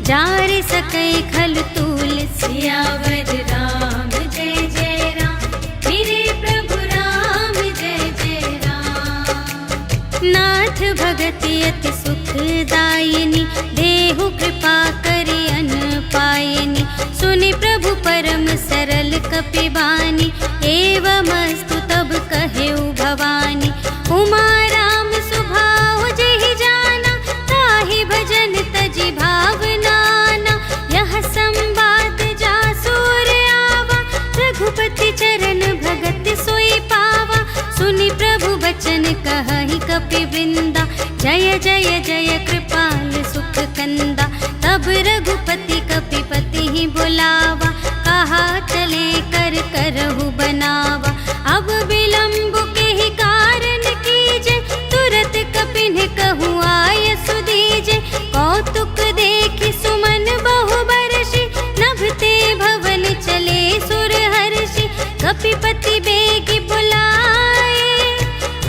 जार सकै खल तूल। सियावर राम जय जय राम, मेरे प्रभु राम जय जय राम। नाथ भगति अति सुखदायिनी, देहु कृपा करि अन पायिनी। सुनि प्रभु परम सरल कपि बानी, एवमस्तु तब कहेउ भवानी। उमा राम सुभाव जेहि जाना, ताहि भजन तजि भावनाना। यह संवाद जासुर आवा, रघुपति चरण भगत सोई पावा। सुनि प्रभु बचन कहहि कपि वृंदा, जय जय जय कृपाल सुख कंदा। तब रघुपति कपिपति ही बुलावा, कहा चले कर करहु बनावा। अब विलंब के ही कारण कीजे, तुरत कपिन कहूँ आय सुदीजे। कौतुक देखि सुमन बहु बरषि, नभते भवन चले सुर हर्षि। कपिपति बेगी बुलाए,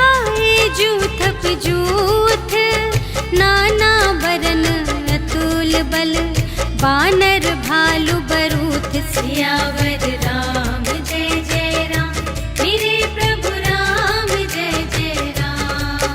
आए जूथप जूथ। नाना बरन अतुल बल, बानर भालु बरूथ। सियावर राम जय जय राम, मेरे प्रभु राम जय जय राम।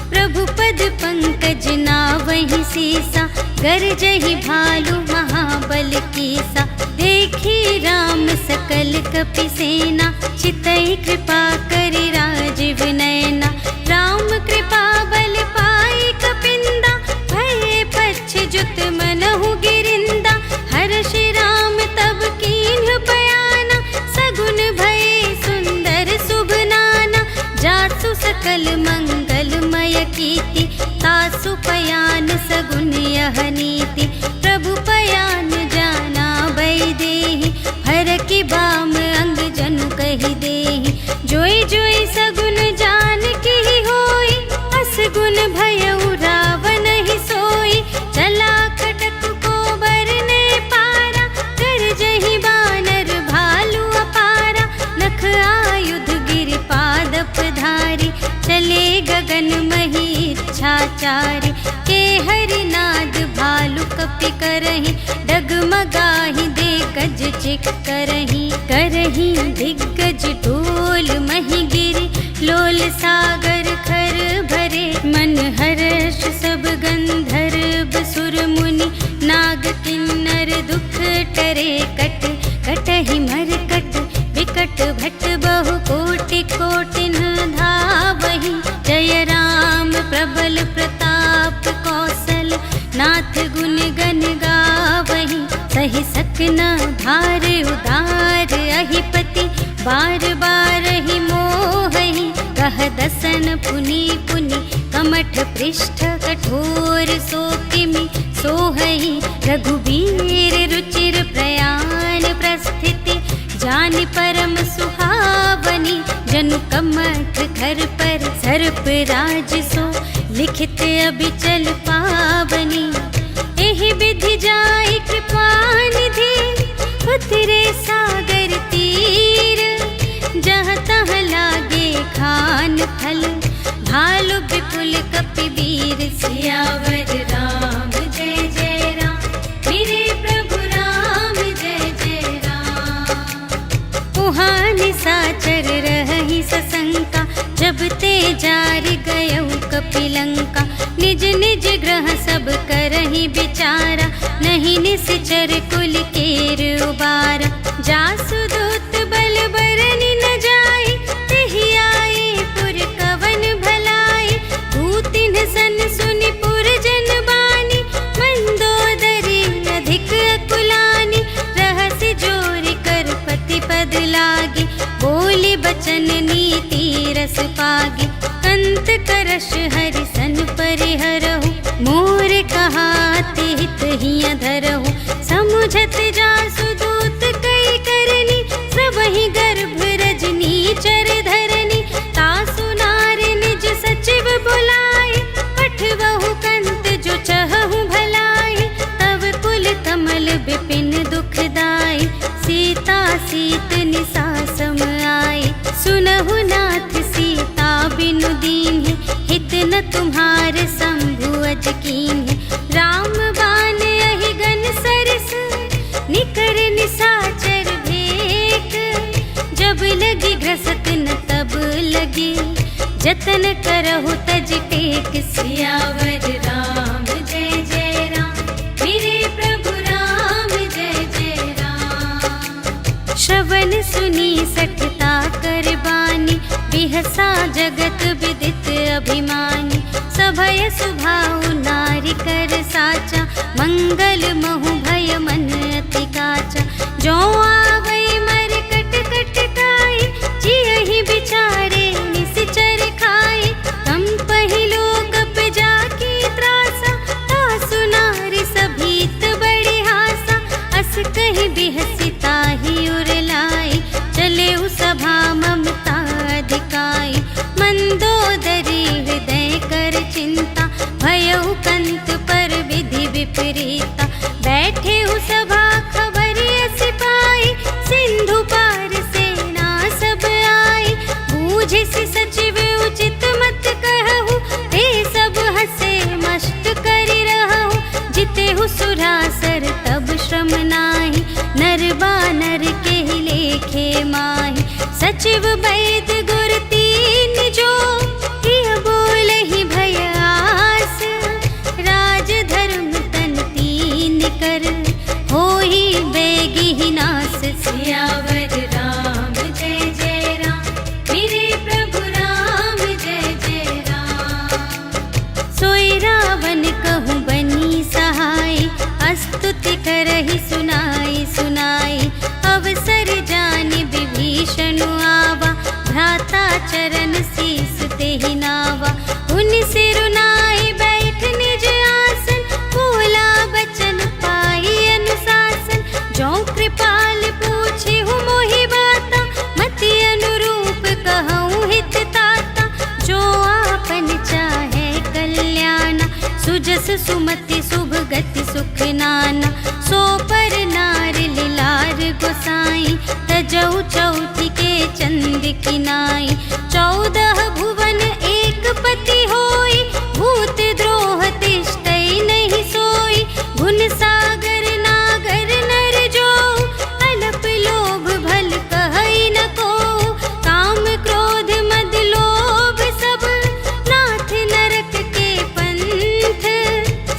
प्रभु पद पंकज नावहि सीसा, गरजहि भालु महाबल कीसा। देखी राम सकल कपि सेना, चितई कृपा करि राजीव नयना। राम कृपा बल पाई कपिंदा, भये पच्छ जुत मनहु गिरिंदा। हर्षि राम तब कीन्ह बयाना, सगुन भये सुंदर शुभ नाना। जासु सकल मंगलमय कीर्ति, तासु पयान सगुन यह नीति। प्रभु पयान जाना बैदेहि, हर की बाम अंग जनु कहि देहि। जोई जोई सगुन जान की होई, असगुन भयउ रावण ही सोई। चला खटक को बरने पारा, गरजहि बानर भालु अपारा। नख आयुध गिरि पादप धारी, चले गगन मही इच्छाचारी। के हरिनाद भालु कपि करहि, डगमगाहि दे गज चिक करहि। करहि दिग्गज ढोल मही गिरि, लोल सागर खर भरे। मन हर्ष सब गंधर्व सुर मुनि, नाग किन्नर दुख टरे। कट कटहि मरकट विकट भट, बहु कोटि कोटिन धावहि। जय राम प्रबल प्रताप कौशल, नाथ गुण गण गावहि। सहि सकना भार उदार अहिपति, बार बार ही मोहहि। कह दसन पुनि पुनि, कमठ पृष्ठ कठोर सो किमि सोहहि। रघुबीर रुचिर प्रयाण प्रस्थिति, जानि परम सुहावनी। जनु कमठ घर पर सर्प राज सो, लिखित अबिचल पावनी। एहि विधि जाई कृपा निधि, उतरे सागर तीर। जहाँ तहाँ लागे खान फल, भालु विपुल कपिवीर। सियावर राम जय जय राम, मेरे प्रभु राम जय जय राम। उहाँ निशाचर रहहि सशंका, जब ते जार गयउ कपिलंका। निज निज ग्रह सब करहि विचारा, नहीं निश्चर कुल केर उबारा। जासु दूत बल बरनि न जाए, तेहि आए पुर कवन भलाई। भूतिन सन सुनि पुर जन बानी, मंदोदरी अधिक अकुलानी। रहस्य जोरि कर पति पद लागे, बोली बचन नीति रस पागे। कंत करश हरि सन परिहरहु, मोर कहाते हित हिय धरहु। समुझत जासु दूत कई करनी, सबहि गर्भ रजनी चर धरनी। तासु नार निज सचिव बुलाए, पठवहु कंत जो चहहु भलाई। तब कुल कमल विपिन दुखदाई, सीता सीत निसा सम आए। सुनहु नाथ सीता बिनु दीन्हि, हित न तुम्हारे शंभु अज कीन्हि। राम बान अहिगन सरस, निकर निसाचर भेक। जब लगी ग्रसत न तब लगे, जतन करहु तज टेक। सियावर राम जय जय राम, मेरे प्रभु राम जय जय राम। श्रवण सुनी सठता कर बानी, बिहसा जगत विदित अभिमानी। सभय सुभाउ नारी कर साचा, मंगल महु भय मन अति काचा। जो आवै मर कट कट काई, जियहि बिचारे निश्चर खाई। कम पहिलो कप जाकी त्रासा, तासु नारी सभीत बड़ी हासा। अस कहि बिहसी ताहि उर लाई, चले सभा ममता अधिकाई। मंदोदरी हृदय कर चिंता, भयउ कंत पर विधि विपरीता। बैठे सभा खबर अस पाई, सिंधु पार सेना सब आई। बूझिसि सचिव उचित मत कहु, ते सब हसे मस्त करि रहु। जितेहु सुरासर तब श्रम नाही, नर बानर केहि लेखे माहि। सचिव वैद गुर तीन जो, हिय बोलहि भय आस। राज धर्म तन तीन कर, होहि बेगिहि नास। सियावर राम जय जय राम, मेरे प्रभु राम जय जय राम। सोई रावण कहूँ बनी सहाय, स्तुति करहि सुनाई सुनाई। अवसर जानि विभीषण आवा, भ्राता चरण शीस तेहि नावा। उनि सिरुनाई बैठ निज आसन, बोला बचन पाई अनुशासन। जो कृपाल पूछिहु मोहि बाता, मति अनुरूप कहूँ हित ताता। जो आपन चाहे कल्याणा, सुजस सुमति शुभ गति सुख नाना। सो पर नार लिलार गोसाई, तजौ चौथी के चंद किनाई। 14 भुवन एक पति होई, भूत द्रोह तिष्ठै नहीं सोई। गुण सागर नागर नर जो, अलप लोभ भल कहै न को। काम क्रोध मद लोभ सब, नाथ नरक के पंथ।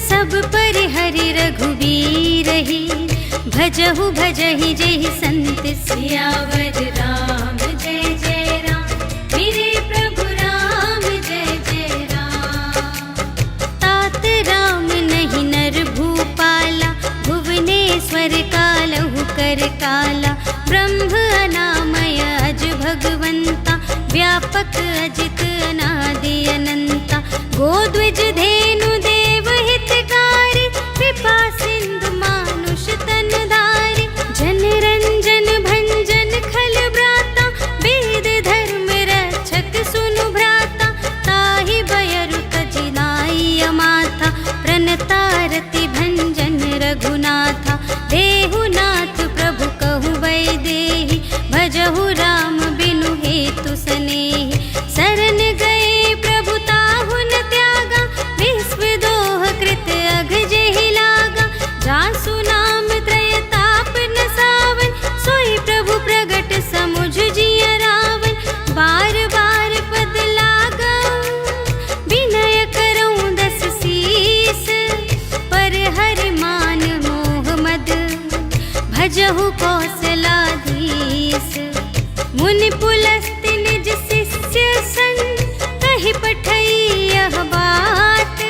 सब पर हरि रघुवीर ही, भजहु भजहि जेहि संत। सियावर राम जय जय राम, मेरे प्रभु राम जय जय राम। तात राम नहीं नर भूपाला, भुवनेश्वर कालहु कर काला। ब्रह्म अनामय अज भगवंता, व्यापक अजित अनादि अनंता। गोद्विज धेनु देव हितकारी, कृपा सिंधु मानुष तन धारी। जन रंजन भंजन खल ब्राता, वेद धर्म रक्षक सुनु भ्राता। ताहि बयरु तजिनाई अमाथा, प्रणतारति भंजन रघुनाथा। देहु नाथ प्रभु कहु वैदेहि, भजहु राम बिनु हेतु सनेहि। शरण गए प्रभु ताहु न त्यागा, विश्व दोह कृत अघ जेहि लागा। जासु नाम त्रय ताप न सावन, सोई प्रभु प्रगट समुझ जिय रावण। बार बार पद लागा, विनय भजहु कौशलाधीश। मुनि पुलस्त्य निज शिष्य संग कहि पठई यह बात।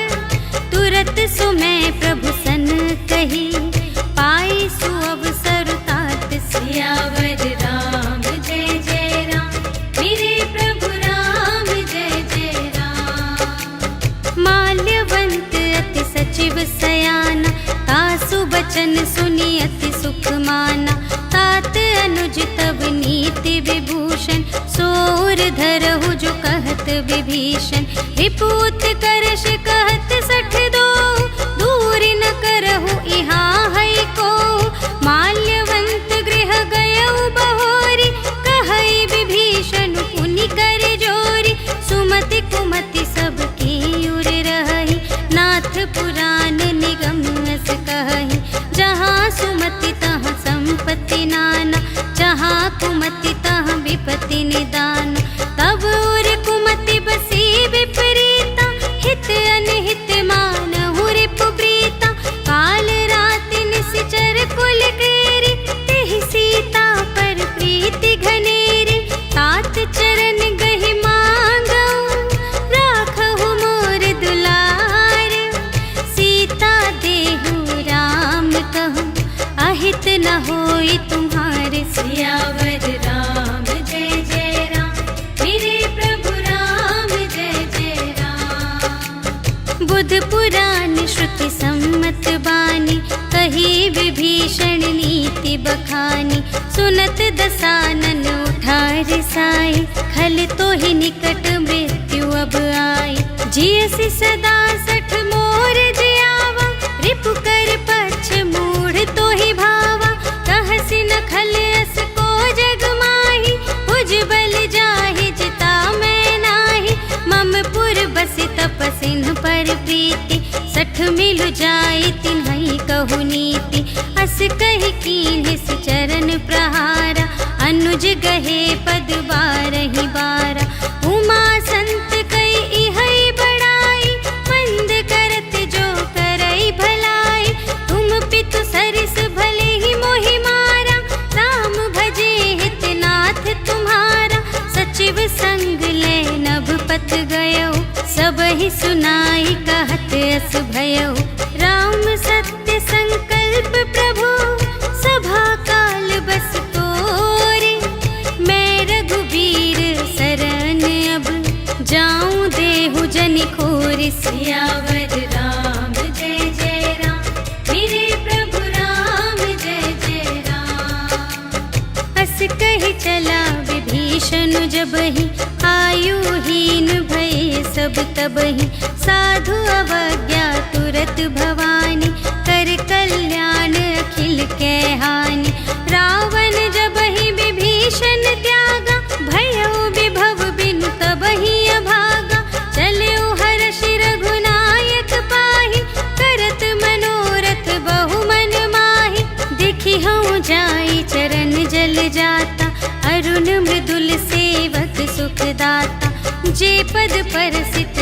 तुरत सुमय प्रभु सन कही पाई सुअवसर तात। सियावर राम जय जय राम, मेरे प्रभु राम जय जय राम। माल्यवंत अति सचिव सयाना, तासु बचन सुनि अति सुख माना। तात अनुज तब नीति विभूषण, सोर धरहु जो कहत विभीषण। रिपुत करश कहत सठ दो, दूर न करहु इहाँ है को। माल्यवंत गृह गयउ बहोरी, कहई विभीषण पुनि कर जोरी। सुमति कुमति सबके उर रही, नाथ पुराण निगम अस कहई। जहाँ सुमति तहाँ संपत्ति नाना, जहाँ कुमति तहाँ विपत्ति निदान। तब उर कुमति बसी विपरीता, हित अनहित मानहु रिपु प्रीता। काल रात निशिचर कुल केरी, तेहि सीता पर प्रीति घनेरी। तात चरण गहि मांगऊ, राखहु मोर दुलार। सीता देहु राम कहूँ, अहित न होई तुम्हारे। सियावर राम जय जय राम, मेरे प्रभु राम जय जय राम। बुध पुराण श्रुति सम्मत बानी, कही विभीषण नीति बखानी। सुनत दसानन उठा रिसाई, खल तो ही निकट मृत्यु अब आई। जियसि सदा सठ मोर जियावा, रिपु कर पक्ष मूढ़ तो ही भावा। कहसि न खल अस को जग माही, भुज बल जाहि जिता मैं नाही। मम पुर बसि तपसिन पर प्रीति, सठ मिलु जाई तिन्हई कहु नीति। अस कहि कीन्हिस चरण प्रहारा, अनुज गहे पद बारहि बारा। उमा संत कई इहै बड़ाई, मंद करत जो करई भलाई। तुम पितु सरिस भले ही मोहि मारा, राम भजे हित नाथ तुम्हारा। सचिव संग ले नभ पथ गयो, सबहि सुनाई कहत अस भयो। राम सत्य संकल्प प्रभु, सभा काल बस तोरे। मैं रघुबीर सरन अब, जाऊं देहु जनि खोरि। सियावर राम जय जय राम, मेरे प्रभु राम जय जय राम। अस कहि चला विभीषण जबहि, आयुहीन भये सब तबहि। साधु अवज्ञा तुरत भवानी, कर कल्याण अखिल कै हानि। रावण जबहि विभीषण त्यागा, भयउ विभव बिनु तबहि अभागा। चलऊ हर्षि रघुनायक पाहि, करत मनोरथ बहु मन माहि। देखि हऊँ जाई चरण जल जाता, अरुण मृदुल सेवक सुखदाता। जे पद परसित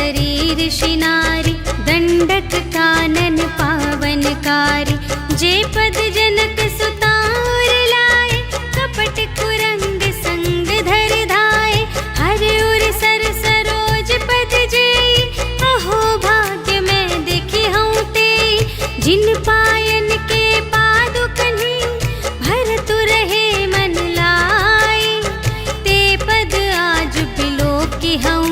ऋषि नारी, दंडक कानन पावनकारी। जे पद जनक सुता उर लाए, कपट कुरंग संग धर धाए। हर उर सर सरोज पद जेई, अहो भाग्य मैं देखी हूँ तेई। जिन पायन के पादुकन्हि, भरतु रहे मन लाई। ते पद आज बिलोकी हूँ,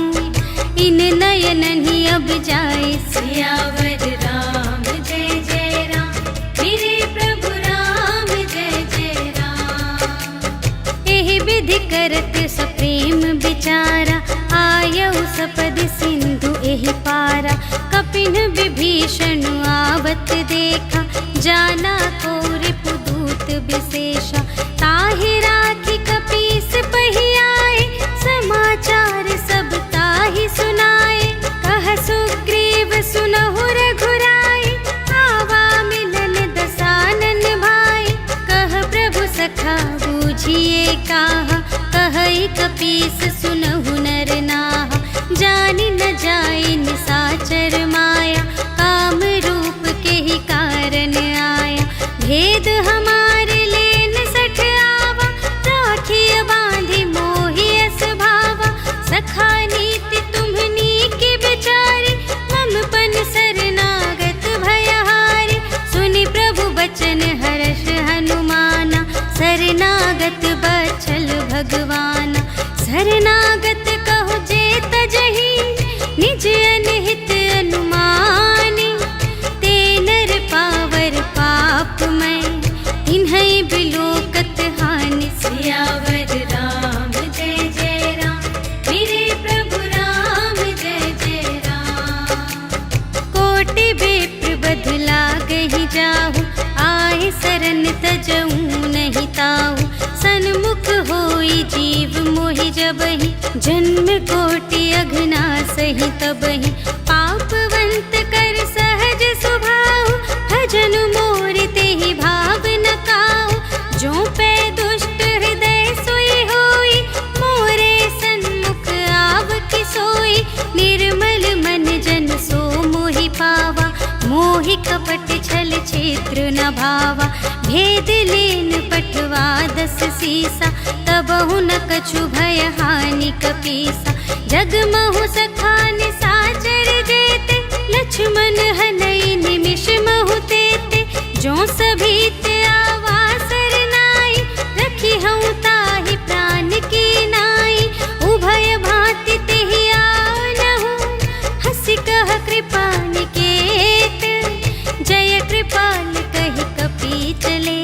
इन नयनन ही अब जाए। सियावर राम जय जय राम, मेरे प्रभु राम जय जय राम। एहि विधि करत सप्रेम विचारा, आयउ सपद सिंधु एहि पारा। कपिन विभीषण आवत देखा, जाना को रिपुदूत विशेषा। ताहि राखी कपीस पहि आए, समाचार सब ताहि सुनाए। कह सुग्रीव सुनहु रघुराई, आवा मिलन दसानन भाई। कह प्रभु सखा बूझिए काहा, कहई कपीस सुनहु नर नाहा। जानि न जाई निसाचर माया, काम रूप के ही कारण आया। भेद हमारे ले जन्म कोटि अघना सही तबहि पापवंत कर सहज स्वभाव भजन मोर तेहि भाव न काऊ जो पै दुष्ट हृदय सोई होई मोरे सन्मुख आव कि सोई निर्मल मन जन सो मोहि पावा मोहि कपट छल क्षेत्र न भावा भेद लेन पठवा 10 सीसा तबहु न कछु भय हानि कपीसा जगमहु सखा निसाचर जेते लक्ष्मण हनई निमिष महु तेते जो सभीत आवासर नाई रखी हूँ ताहि प्राण की नाई उभय भांति तेहि आनहु हंसी कह कृपा निकेत जय कृपाल कहि कपी चले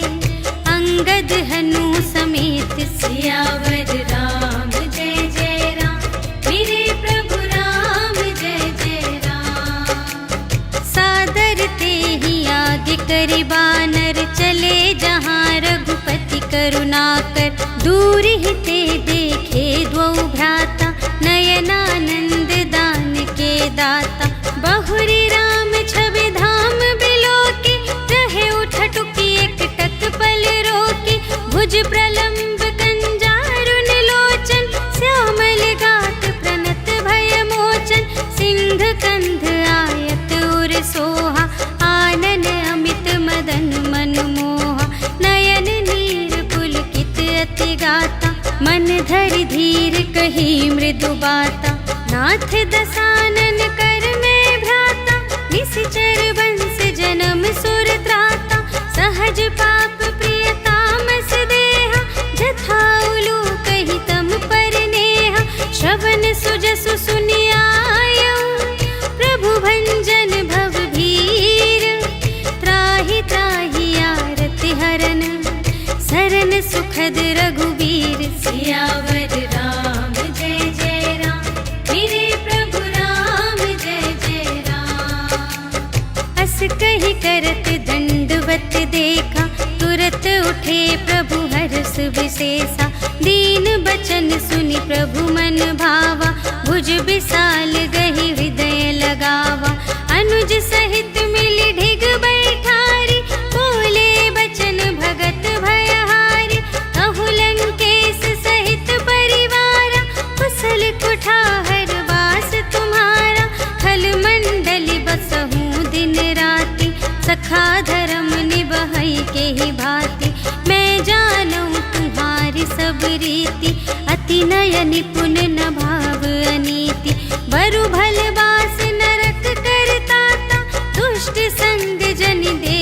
अंगद हनु समेत सियावर राम जय जय राम मेरे प्रभु राम जय जय राम सादर तेहि आगे करि बानर चले जहाँ रघुपति करुणाकर दूर ही ते देखे द्वौ भ्राता नयनानंद दान के दाता बहुरी राम छवि धाम बिलोकी रहे उठटुकी एक टक पल रोकी भुज प्रलंब कंजारुन लोचन श्यामल गात प्रणत भय मोचन सिंह कंध आयत उर सोहा आनन अमित मदन मनमोहा नयन नीर पुलकित अति गाता मन धरि धीर कही मृदु बाता नाथ दसानन कर में भ्राता निश्चर वंश जन्म सुर त्राता सहज पाप प्रिय तामस देहा जथा उलू कही तम पर नेहा श्रवण सुजसु सुनियायो प्रभु भंजन भव भीर त्राहि त्राहि आरति हरन सरन सुखद रघुवीर सियावर राम जय जय राम मेरे प्रभु राम जय जय राम अस कही करत दंडवत देखा तुरत उठे प्रभु हर्ष विशेषा दीन बचन सुनि प्रभु मन भावा भुज विशाल गहि हृदय लगावा अनुज सहित मिली ढिग बैठारी बोले बचन भगत भयहारी कहु लंकेश सहित परिवारा कुशल कुठार वास तुम्हारा खल मंडली बसहूँ दिन राति सखा धर्म निबहई के ही भांति मैं जानूं तुम्हारी सब रीति अति नय निपुण न भाव अनीति बरु भल बास नरक करताता दुष्ट संग जन दे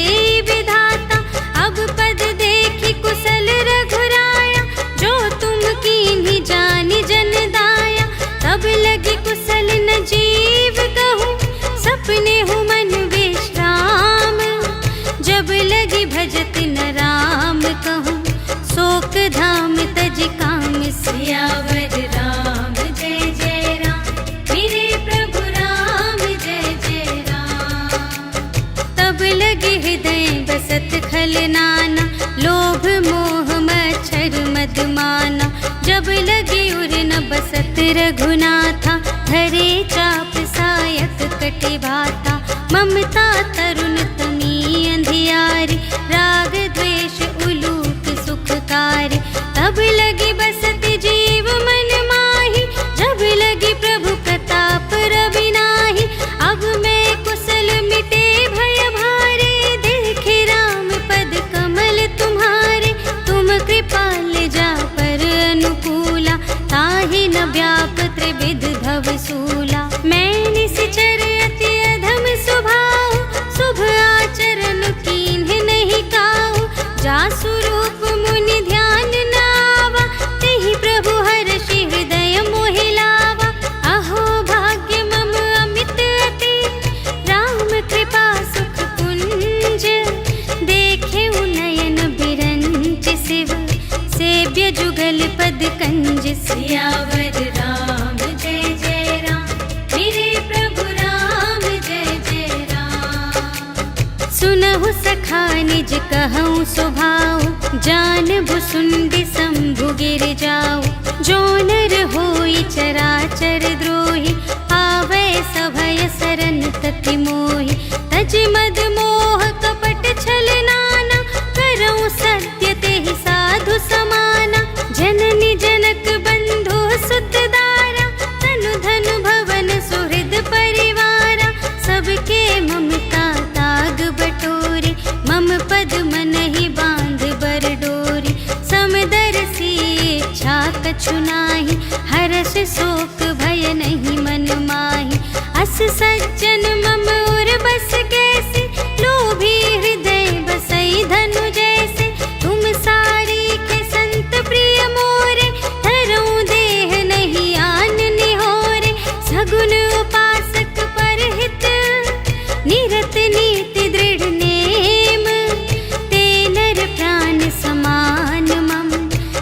विधाता अब पद देखी कुशल रघुराया जो तुम कीन्ही जानि जन दाया तब लगी कुशल न जीव कहूँ सपने हूँ मन विश्राम जब लगी भजत न राम कहूँ शोक धाम तज काम सियावर राम जय जय राम मेरे प्रभु राम जय जय राम तब लगे हृदय बसत खल नाना लोभ मोह मच्छर मदमाना जब लगे उर न बसत रघुनाथा धरे चाप सायक कटे भाता ममता तरुण तमी अंधियारी राग द्वेष उलूक सुखकारी तब लगी बसत जीव मन माही जब लगी प्रभु प्रताप रवि नाही अब मैं कुशल मिटे भय भारे देखे राम पद कमल तुम्हारे तुम कृपाल जा पर अनुकूला ताहि न व्याप त्रिविध भव सूला मैं निश्चर अति अधम स्वभाव शुभ आचरण कीन्ह नहीं काऊ जासु रूप मुनि ध्यान नावा तेहि प्रभु हर्षि हृदय मोहि लावा अहो भाग्य मम अमित अति राम कृपा सुख कुंज देखे नयन बिरंच शिव सेव्य जुगल पद कंज सियावर राम जय जय राम मेरे प्रभु राम जय जय राम सुनहु सखा निज कहूँ सुभाऊ जान भुसुंडी शंभु गिर जाऊ जो नर होई सचराचर द्रोही, आवै सभय सरन तति मोहि। तज मद मोह कपट छल नाना, करऊँ सत्य तेहि साधु समाना। जननी जनक बंधु सुत दारा, तनु धन भवन सुहृद परिवारा। सबके ममता ताग बटोरी, मम पद मन ही बांध बर डोरी। समदर्शी इच्छा कछु नाही, हर्ष शोक भय नहीं मन माही। अस सज्जन मम उर बस कैसे, लोभी हृदय बसई धनु जैसे। तुम सारी के संत प्रिय मोरे, धरऊँ देह नहीं आन निहोरे। सगुन उपासक परहित, निरत नीति दृढ़ नेम। ते नर प्राण समान मम,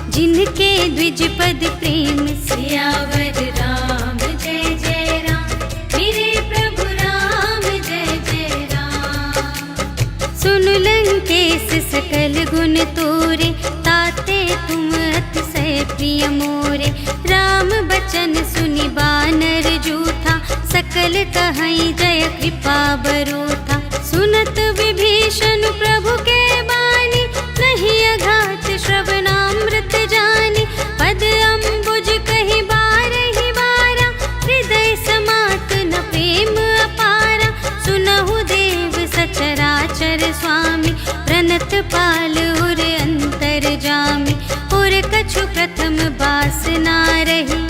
जिनके द्विज पद प्रेम। सियावर राम जय जय राम, मेरे प्रभु राम जय जय राम। सुन लंकेश सकल गुण तोरे, ताते तुम अतिशय प्रिय मोरे। राम बचन सुनि बानर जूथा, सकल कहई जय कृपा बरूथा। सुनत विभीषण प्रभु के बानी, नहीं अघात श्रवणामृत जानी। पद अम्बुज कहि बारहि बारा, हृदय समात न प्रेम अपारा। सुनहु देव सचराचर स्वामी, प्रणत पाल उर अंतर जामी। उर कछु प्रथम बास ना रही,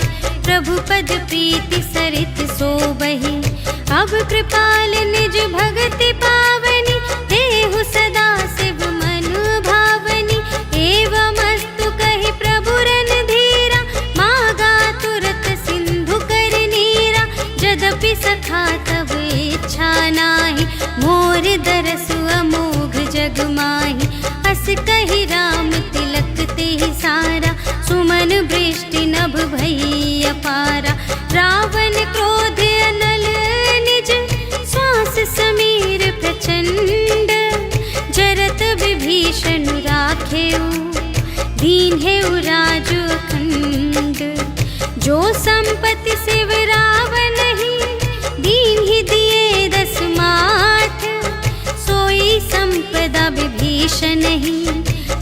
प्रभु पद प्रीति सरित सोबहि। अब कृपाल निज भगति पावनी, देहु सदा शिव मन भावनी। एवमस्तु कहि प्रभु रणधीरा, मागा तुरत सिंधु कर नीरा। यद्यपि सखा तब इच्छा नाही, मोर दरसु अमोघ जग माही। अस कहि राम तिलक तेहि सारा, सुमन वृष्टि नभ भई अपारा। रावण क्रोध अनल निज, श्वास समीर प्रचंड। जरत विभीषण राखेउ, दीन्हेउ राजु अखंड। जो संपत्ति शिव रावण ही, दीन्हि दिए दस माठ। सोई संपदा विभीषण ही,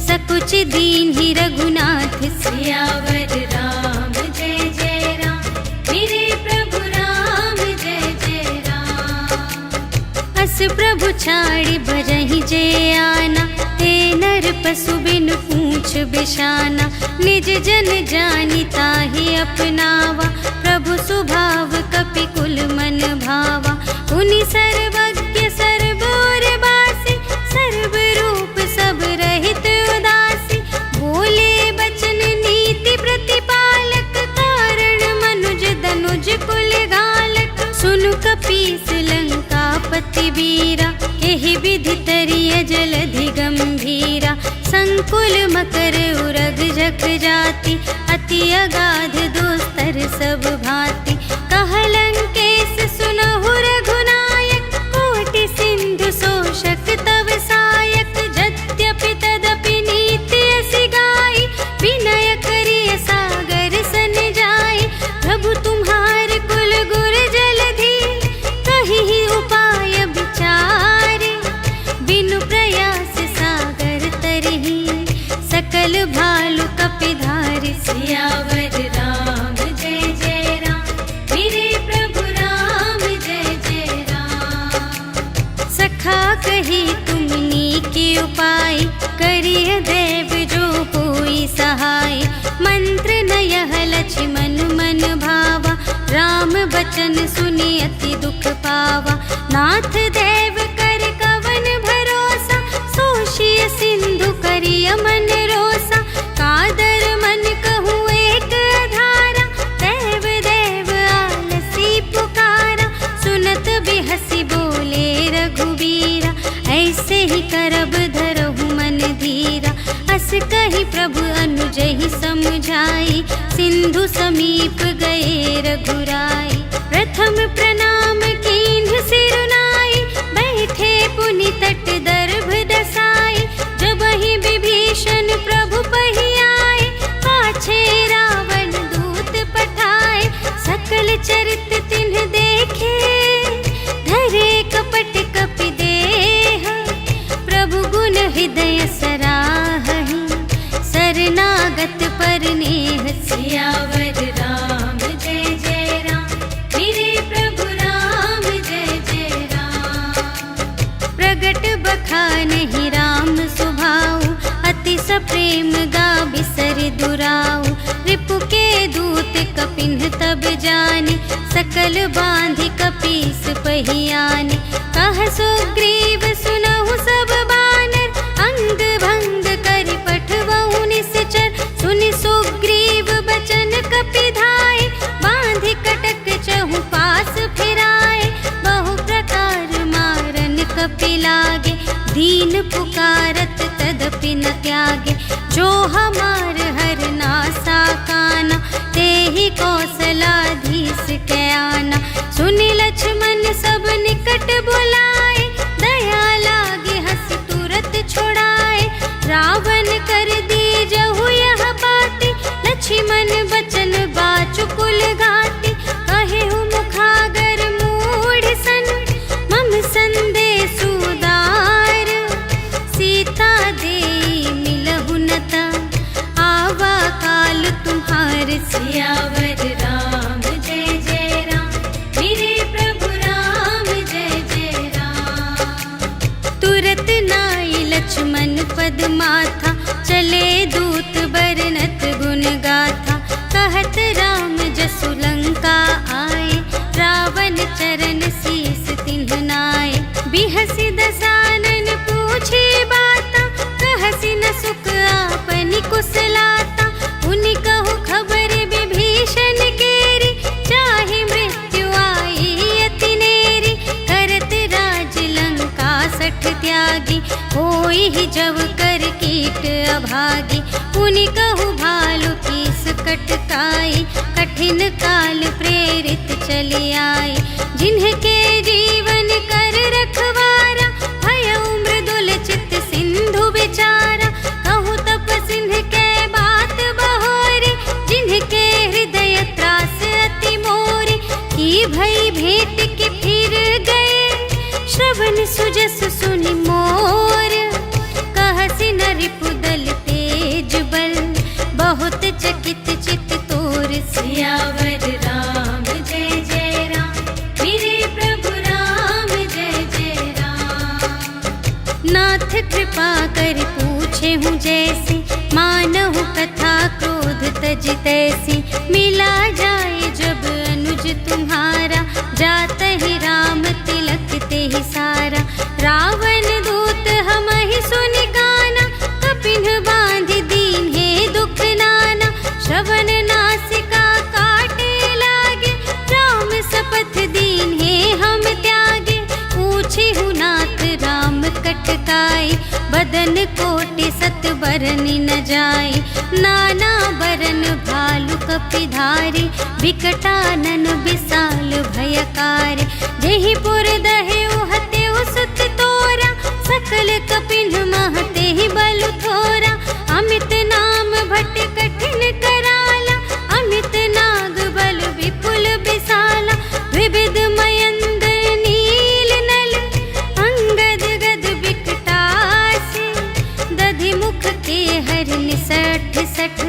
सकुच दीन्हि रघुनाथ। सियावर राम जय जय राम, मेरे प्रभु राम जय जय राम। अस प्रभु छाड़ि भजहि जे आना, ते नर पशु बिनु पूछ बिशाना। निज जन जानि ताहि अपनावा, प्रभु सुभाव कपि कुल मन भावा। पुनि सर्वज्ञ सर्व उर बासी, सर्व रूप सब रहित उदासी। बोले बचन नीति प्रतिपालक, कारण मनुज दनुज कुल घालक। सुनु कपीस लंकापति वीरा, एहि विधि तरिय जलधि गंभीरा। संकुल मकर उरग जग जाति, अति अगाध दुस्तर सब भांति। कह लंकेश सुनहु रघुनायक, कोटि सिंधु शोषक तव सायक। यद्यपि तदपि नीति असि गाई, विनय करिय सागर सन जाई। प्रभु तुम्हार कुल गुर जलधि, कहि उपाय विचारे। बिनु प्रयास सागर तरहि, सकल भालु कपिधारि। सियावर राम जय जय राम, मेरे प्रभु राम जय जय राम। सखा कही तुमनी के उपाय, करिय देव जो होई सहाय। मंत्र न यह लक्ष्मण मन भावा, राम बचन सुनि अति दुख पावा। नाथ देव कर कवन भरोसा, सोषिय सिंधु करिय मन रोसा। कादर मन कहूँ एक आधारा, देव देव आलसी पुकारा। सुनत बिहसी बोले रघुबीरा, ऐसे ही करब धरहु मन धीरा। अस कहि प्रभु अनुजहि समझाई, सिंधु समीप गए रघुराई। प्रथम प्रणाम कीन्ह सिरुनाई, बैठे पुनि तट दर्भ दसाई। जबहि विभीषण प्रभु पहि आए, पाछे रावण दूत पठाए। प्रेम गा बिसर दुराऊ। रिपु के दूत कपिन तब जाने, सकल बांधि कपीस पहियाने। कह सुग्रीव सुनहु सब बानर, अंग भंग करि पठवहु निश्चर। सुनि सुग्रीव बचन कपि धाय, बांधि कटक चहु पास फिराए। बहु प्रकार मारन कपि लागे, दीन पुकारत तदपि न त्यागे। जो हमार हर नासा काना, तेहि कौशलाधीश के आना। सुनि लक्ष्मण सब निकट बुलाए, दया लागे हंस तुरत छुड़ाए। रावण कर दीजहु यह बाती, लक्ष्मण बचन बाचुकुल घाती। कहेहु मुखागर मूढ़ सन, मम संदेश उदार। सीता देई मिलहु न ता, आवा काल तुम्हार। सियावर राम जय जय राम, मेरे प्रभु राम जय जय राम। तुरत नाई लक्ष्मण पद माथा, चले दूत बरनत गुण गाथा। कहत राम जसु लंका आए, रावण चरण शीस तिन्ह नाए। बिहसि दसानन पूछे बाता, कहसि न सुख आपनि कुशलाता। उनि कहु खबर विभीषण केरी, चाहे मृत्यु आई अति नेरी। करत राज लंका सठ त्यागी, होई जब कर कीट अभागी। उनि कहु भालु कीस कटकाई, कठिन काल प्रेरित चली आई। जिन्हके जीवन कर रखवारा, भयउ मृदुल चित सिंधु विचारा। कहु तप सिंध के बात बहोरी, जिन्हके हृदय त्रास अति मोरी। की भई भेंट के फिर गए, श्रवण सुजस सुनि मोर। कहसि न रिपुदल तेज बल, बहुत चकित चित तोर। सियावर राम जय जय राम, मेरे प्रभु राम जय जय राम। नाथ कृपा कर पूछे हूँ जैसी, मानहु कथा क्रोध तज तैसी। मिला जाए जब अनुज तुम्हारा, जात ही राम तिलक ते ही सारा। रावण दूत हमहि सुनि गाना, कपिन बांधि दीन्हे दुख नाना। श्रवण नासिका काटे लागे, राम शपथ दीन्हे हम त्यागे। पूछे हु नाथ राम कटकाई, बदन कोटि सत बरनि न जाई। नाना बरन भालु कपि धारी, विकटानन विशाल भयकारी। जेहि पुर दहेउ हतेउ सुत तोरा, सकल कपिन महते ही बलु थोरा। अमित नाम भट कठिन कराला, अमित नाग बल विपुल विशाला। विविध मयंद नील नल, अंगद गद विकटासी। दधि मुख के हरिनि सठ सठ,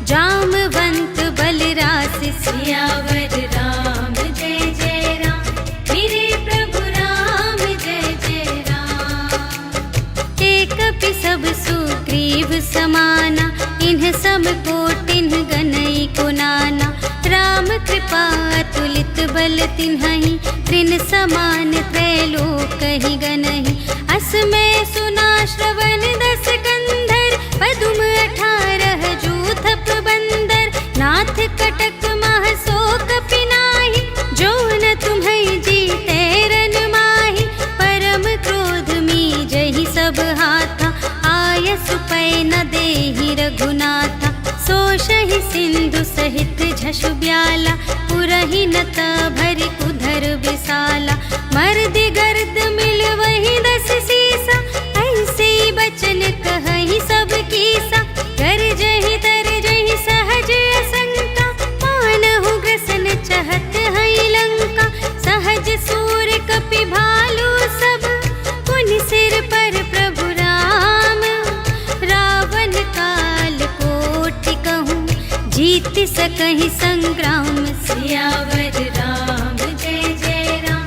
जामवंत बलरासि। सियावर राम जय जय राम, मेरे प्रभु राम जय जय राम। एक कपि सब सुग्रीव समाना, इन्ह सम कोटिन गनई को नाना। राम कृपा अतुलित बल तिन्हहि, त्रिन समान त्रैलोक ही गनहि। असमय सुना श्रवण दस कंधर, पदुम 18 जूथ प्रबंदर। नाथ कटक मह शोक पिनाहि, जो न तुम्हें जीते रन माहि। परम क्रोध मीजहि सब हाथा, आयसु पै न देहि रघुनाथा। सोषहि सिंधु सहित झषु ब्याला, पुरहि न भरि कुधर विशाला। मर्दि गर्द मिल वही 10 सीसा, ऐसे बचन कहहि सब कीसा। गरजहि तरजहि सहज असंका, मानहु ग्रसन चहत हई लंका। सहज सूर कपि भालु सब, पुनि सिर पर प्रभु राम। रावण काल कोटि कहूँ, जीत सकहि संग्राम। सियावर राम जय जय राम,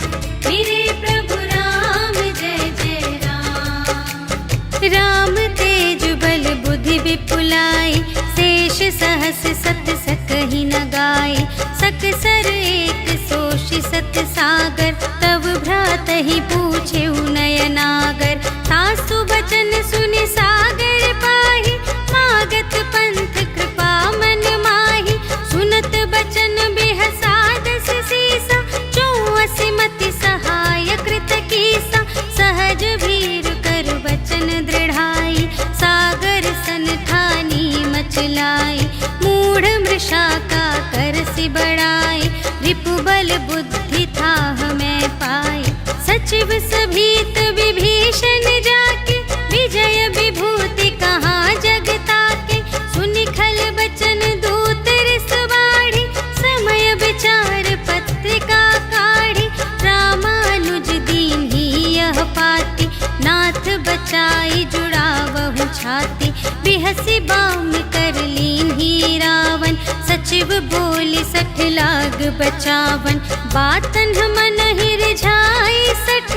मेरे प्रभु राम जय जय राम। राम तेज बल बुद्धि विपुलाई, शेष सहस सत सकहि न गाय। सकसर एक सोषि सत सागर, तब भ्रातहि पूछे नयनागर। तासु बचन सुनि सागर पाहि, मागत पंथ कृपा मन माहि। सुनत बचन बेहसादस सीसा, चौअसि मति सहाय कृत कीसा। सहज भीर कर बचन दृढ़ाई, सागर सन ठानी मचलाई। मूढ़ मृषा का करसि बढ़ाई, रिपुबल बुद्धि थाह मैं पाई। सचिव सभीत विभीषण जाके, विजय विभूति कहाँ जग ताके। सुनि खल बचन दूत रिस बाढ़ी, समय विचार पत्रिका काढ़ी। रामानुज दीन्ही यह पाती, नाथ बचाई जुड़ावहु छाती। बिहसि बाम कर लीन्ही रावण, सचिव बोली सठ लाग बचावन। बातन मन ही रिझाई सठ,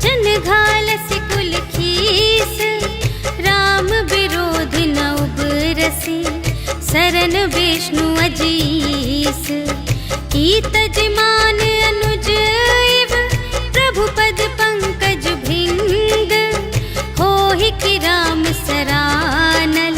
जन घालसि कुल खीस। राम विरोध न उबरसि, सरन विष्णु अजीस। कीत जिमान अनुज इव, प्रभु पद पंकज भृंग। होहि कि राम सरानल,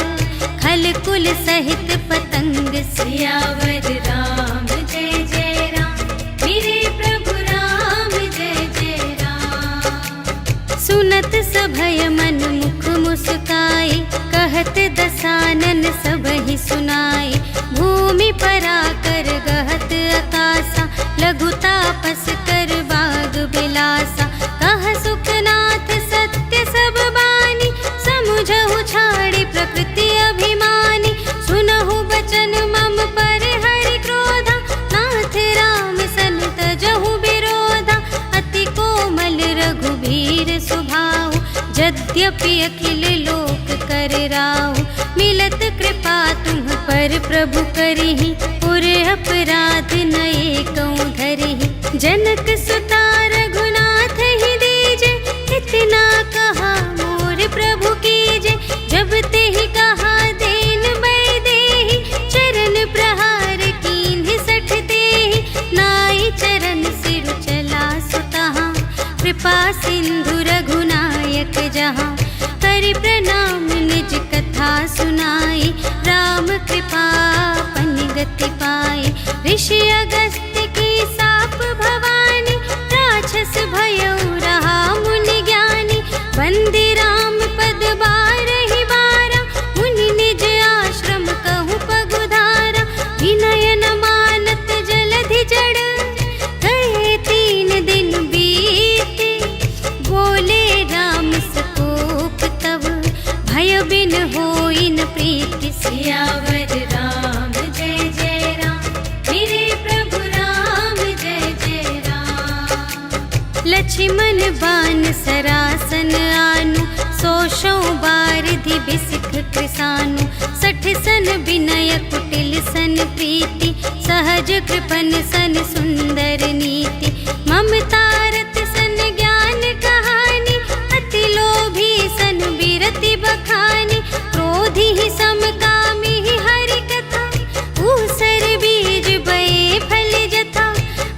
खल कुल सहित पतंग। सियावर राम जय जय राम, मेरे प्रभु राम जय जय राम। सुनत सभय मन मुख मुस्काई, कहत दसानन सबहि सुनाई। भूमि पराकर गहत आकासा, लघु तापस कर बाग बिलासा। कह सुखनाथ सत्य सब बानी, समुझहु छाड़ी प्रकृति अभिमानी। सुनहु बचन मम पर हरि क्रोधा, नाथ राम सन तजहु विरोधा। अति कोमल रघुबीर सुभाऊ, यद्यपि अखिल लोक कर राऊ। मिलत कृपा तुम पर प्रभु करिहि, पुर अपराध न एकौ धरिहि। जनक सुता रघुनाथ ही दीजे, इतना कहा मोर प्रभु कीजे। जब तेहि कहा देन बै देहि, चरण प्रहार कीन्हि सठ देहि। नाई चरण सिरु चला सुतहाँ, कृपा सिंधु रघुनायक जहाँ। करि प्रणाम निज कथा सुनाई, राम कृपा पनि गति पाई। ऋषि अगस्त्य की साप भवानी, राक्षस भयउ रहा मुनि ज्ञानी। बंदी राम पद बारहि बारा, मुनि निज आश्रम कहु पगुधारा। विनय न मानत जलधि जड़, गए 3 दिन बीते। बोले राम सकोप तब, भय बिन होई न प्रीति। सियावर राम जय जय राम, मेरे प्रभु राम जय जय राम। लक्ष्मण बान सरासन आनु, सोशों बारिधि बिसिख कृसानु। सठ सन विनय कुटिल सन प्रीति, सहज कृपन सन सुंदर नीति। ममता रत सन ज्ञान कहानी, अति लोभी सन बिरति बखानी। क्रोधी ही समकामी ही हरि कथा, ऊसर बीज बए फल जथा।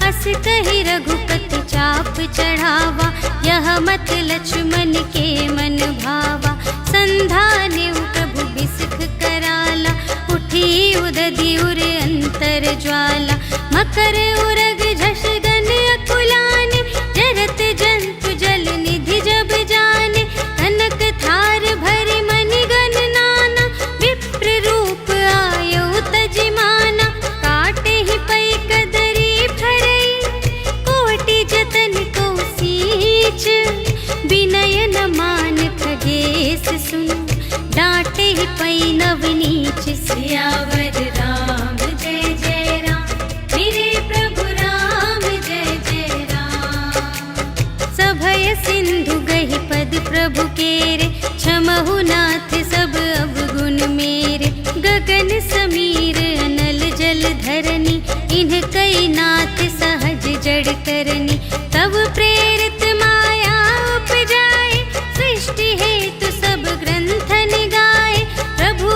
अस कहि रघुपति चाप चढ़ावा, यह मत लक्ष्मण के मन भावा। संधाने प्रभु बिसिख कराला, उठी उदधि उर अंतर ज्वाला। मकर उरग झष गन अकुलाने, जरत जंतु जल निधि जब जाने। कनक थार भरि मनि गण नाना, विप्र रूप आयो तजिमाना। काटे ही पै कदरी फरई, कोटि जतन को सींच। विनय न मान खगेश सुन, डांटे ही पै नव नीच। सियावर राम जय जय राम, मेरे प्रभु राम जय जय राम। सभय सिंधु गहि पद प्रभु केरे, क्षमहु नाथ सब अवगुण मेरे। गगन समीर अनल जल धरनी, इन्ह कई नाथ सहज जड़ करनी। तब प्रेरित माया उपजाए, सृष्टि हेतु सब ग्रंथन गाए। प्रभु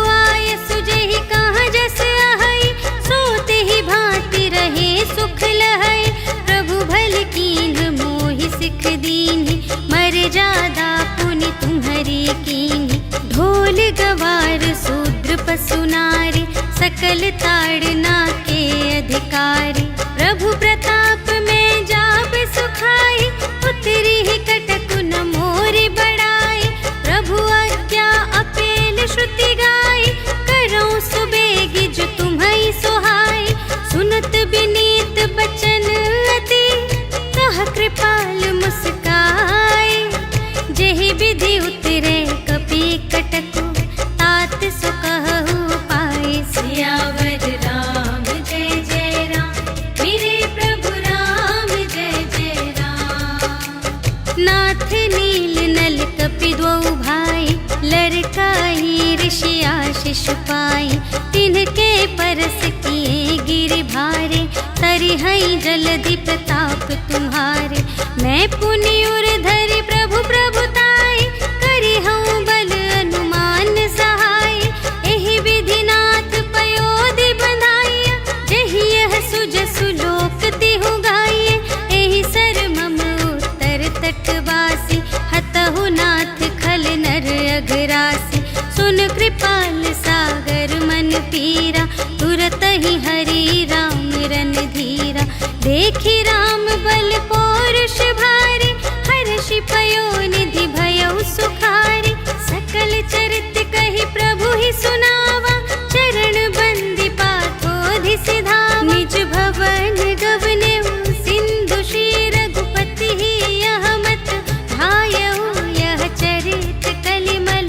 शिशुपाई, तिनके परस किए गिरि भारे, तरिहई जलधि प्रताप तुम्हारे। मैं पुनि उर धरि प्रभु प्रभुताई, करिहऊँ बल अनुमान सहाय। एहि विधिनाथ पयोधि बंधाइया, जहि यह सुजसु लोक तिहु गाइए। एहि सर मम उत्तर तटवासी, हतहु नाथ खल नर अघरासी। सुन कृपाल सागर मन पीरा, तुरत ही हरि राम रन धीरा। देखि राम बल पौरुष भारी, हर्षि पयोनिधि भयउ सुखारी। सकल चरित कहि प्रभु ही सुनावा, चरण बंदी पाथोधि सिधावा। निज भवन गवनेउ सिंधु श्री रघुपति ही, यह मत भायउ यह चरित कलिमल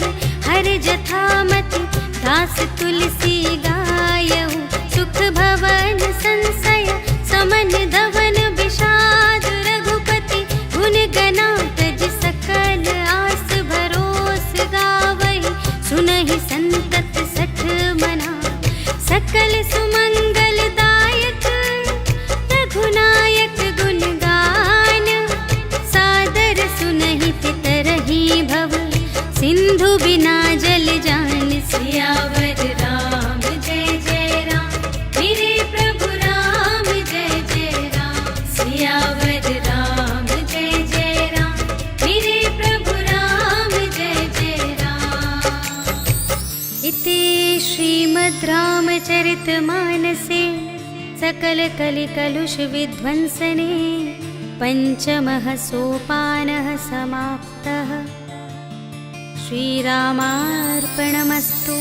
हर जथामति। दास तुलसी गायउ सुख भवन संशय, समन धवन विषाद रघुपति। गुण गना तज सकल आस भरोस गावहि, सुनहि संतत सठ मना। सकल सुमंगल दायक रघुनायक गुण गान, सादर सुनहि पितरहि भव, सिंधु बिना जल जान। सियावर राम जय जय राम, मेरे प्रभु राम जय जय राम। सियावर राम जय जय राम, मेरे प्रभु राम जय जय राम। इति श्रीमद् रामचरितमानसे सकल कलि कलुष विध्वंसने, पंचमः सोपानः समाप्तः। श्रीरामार्पणमस्तु।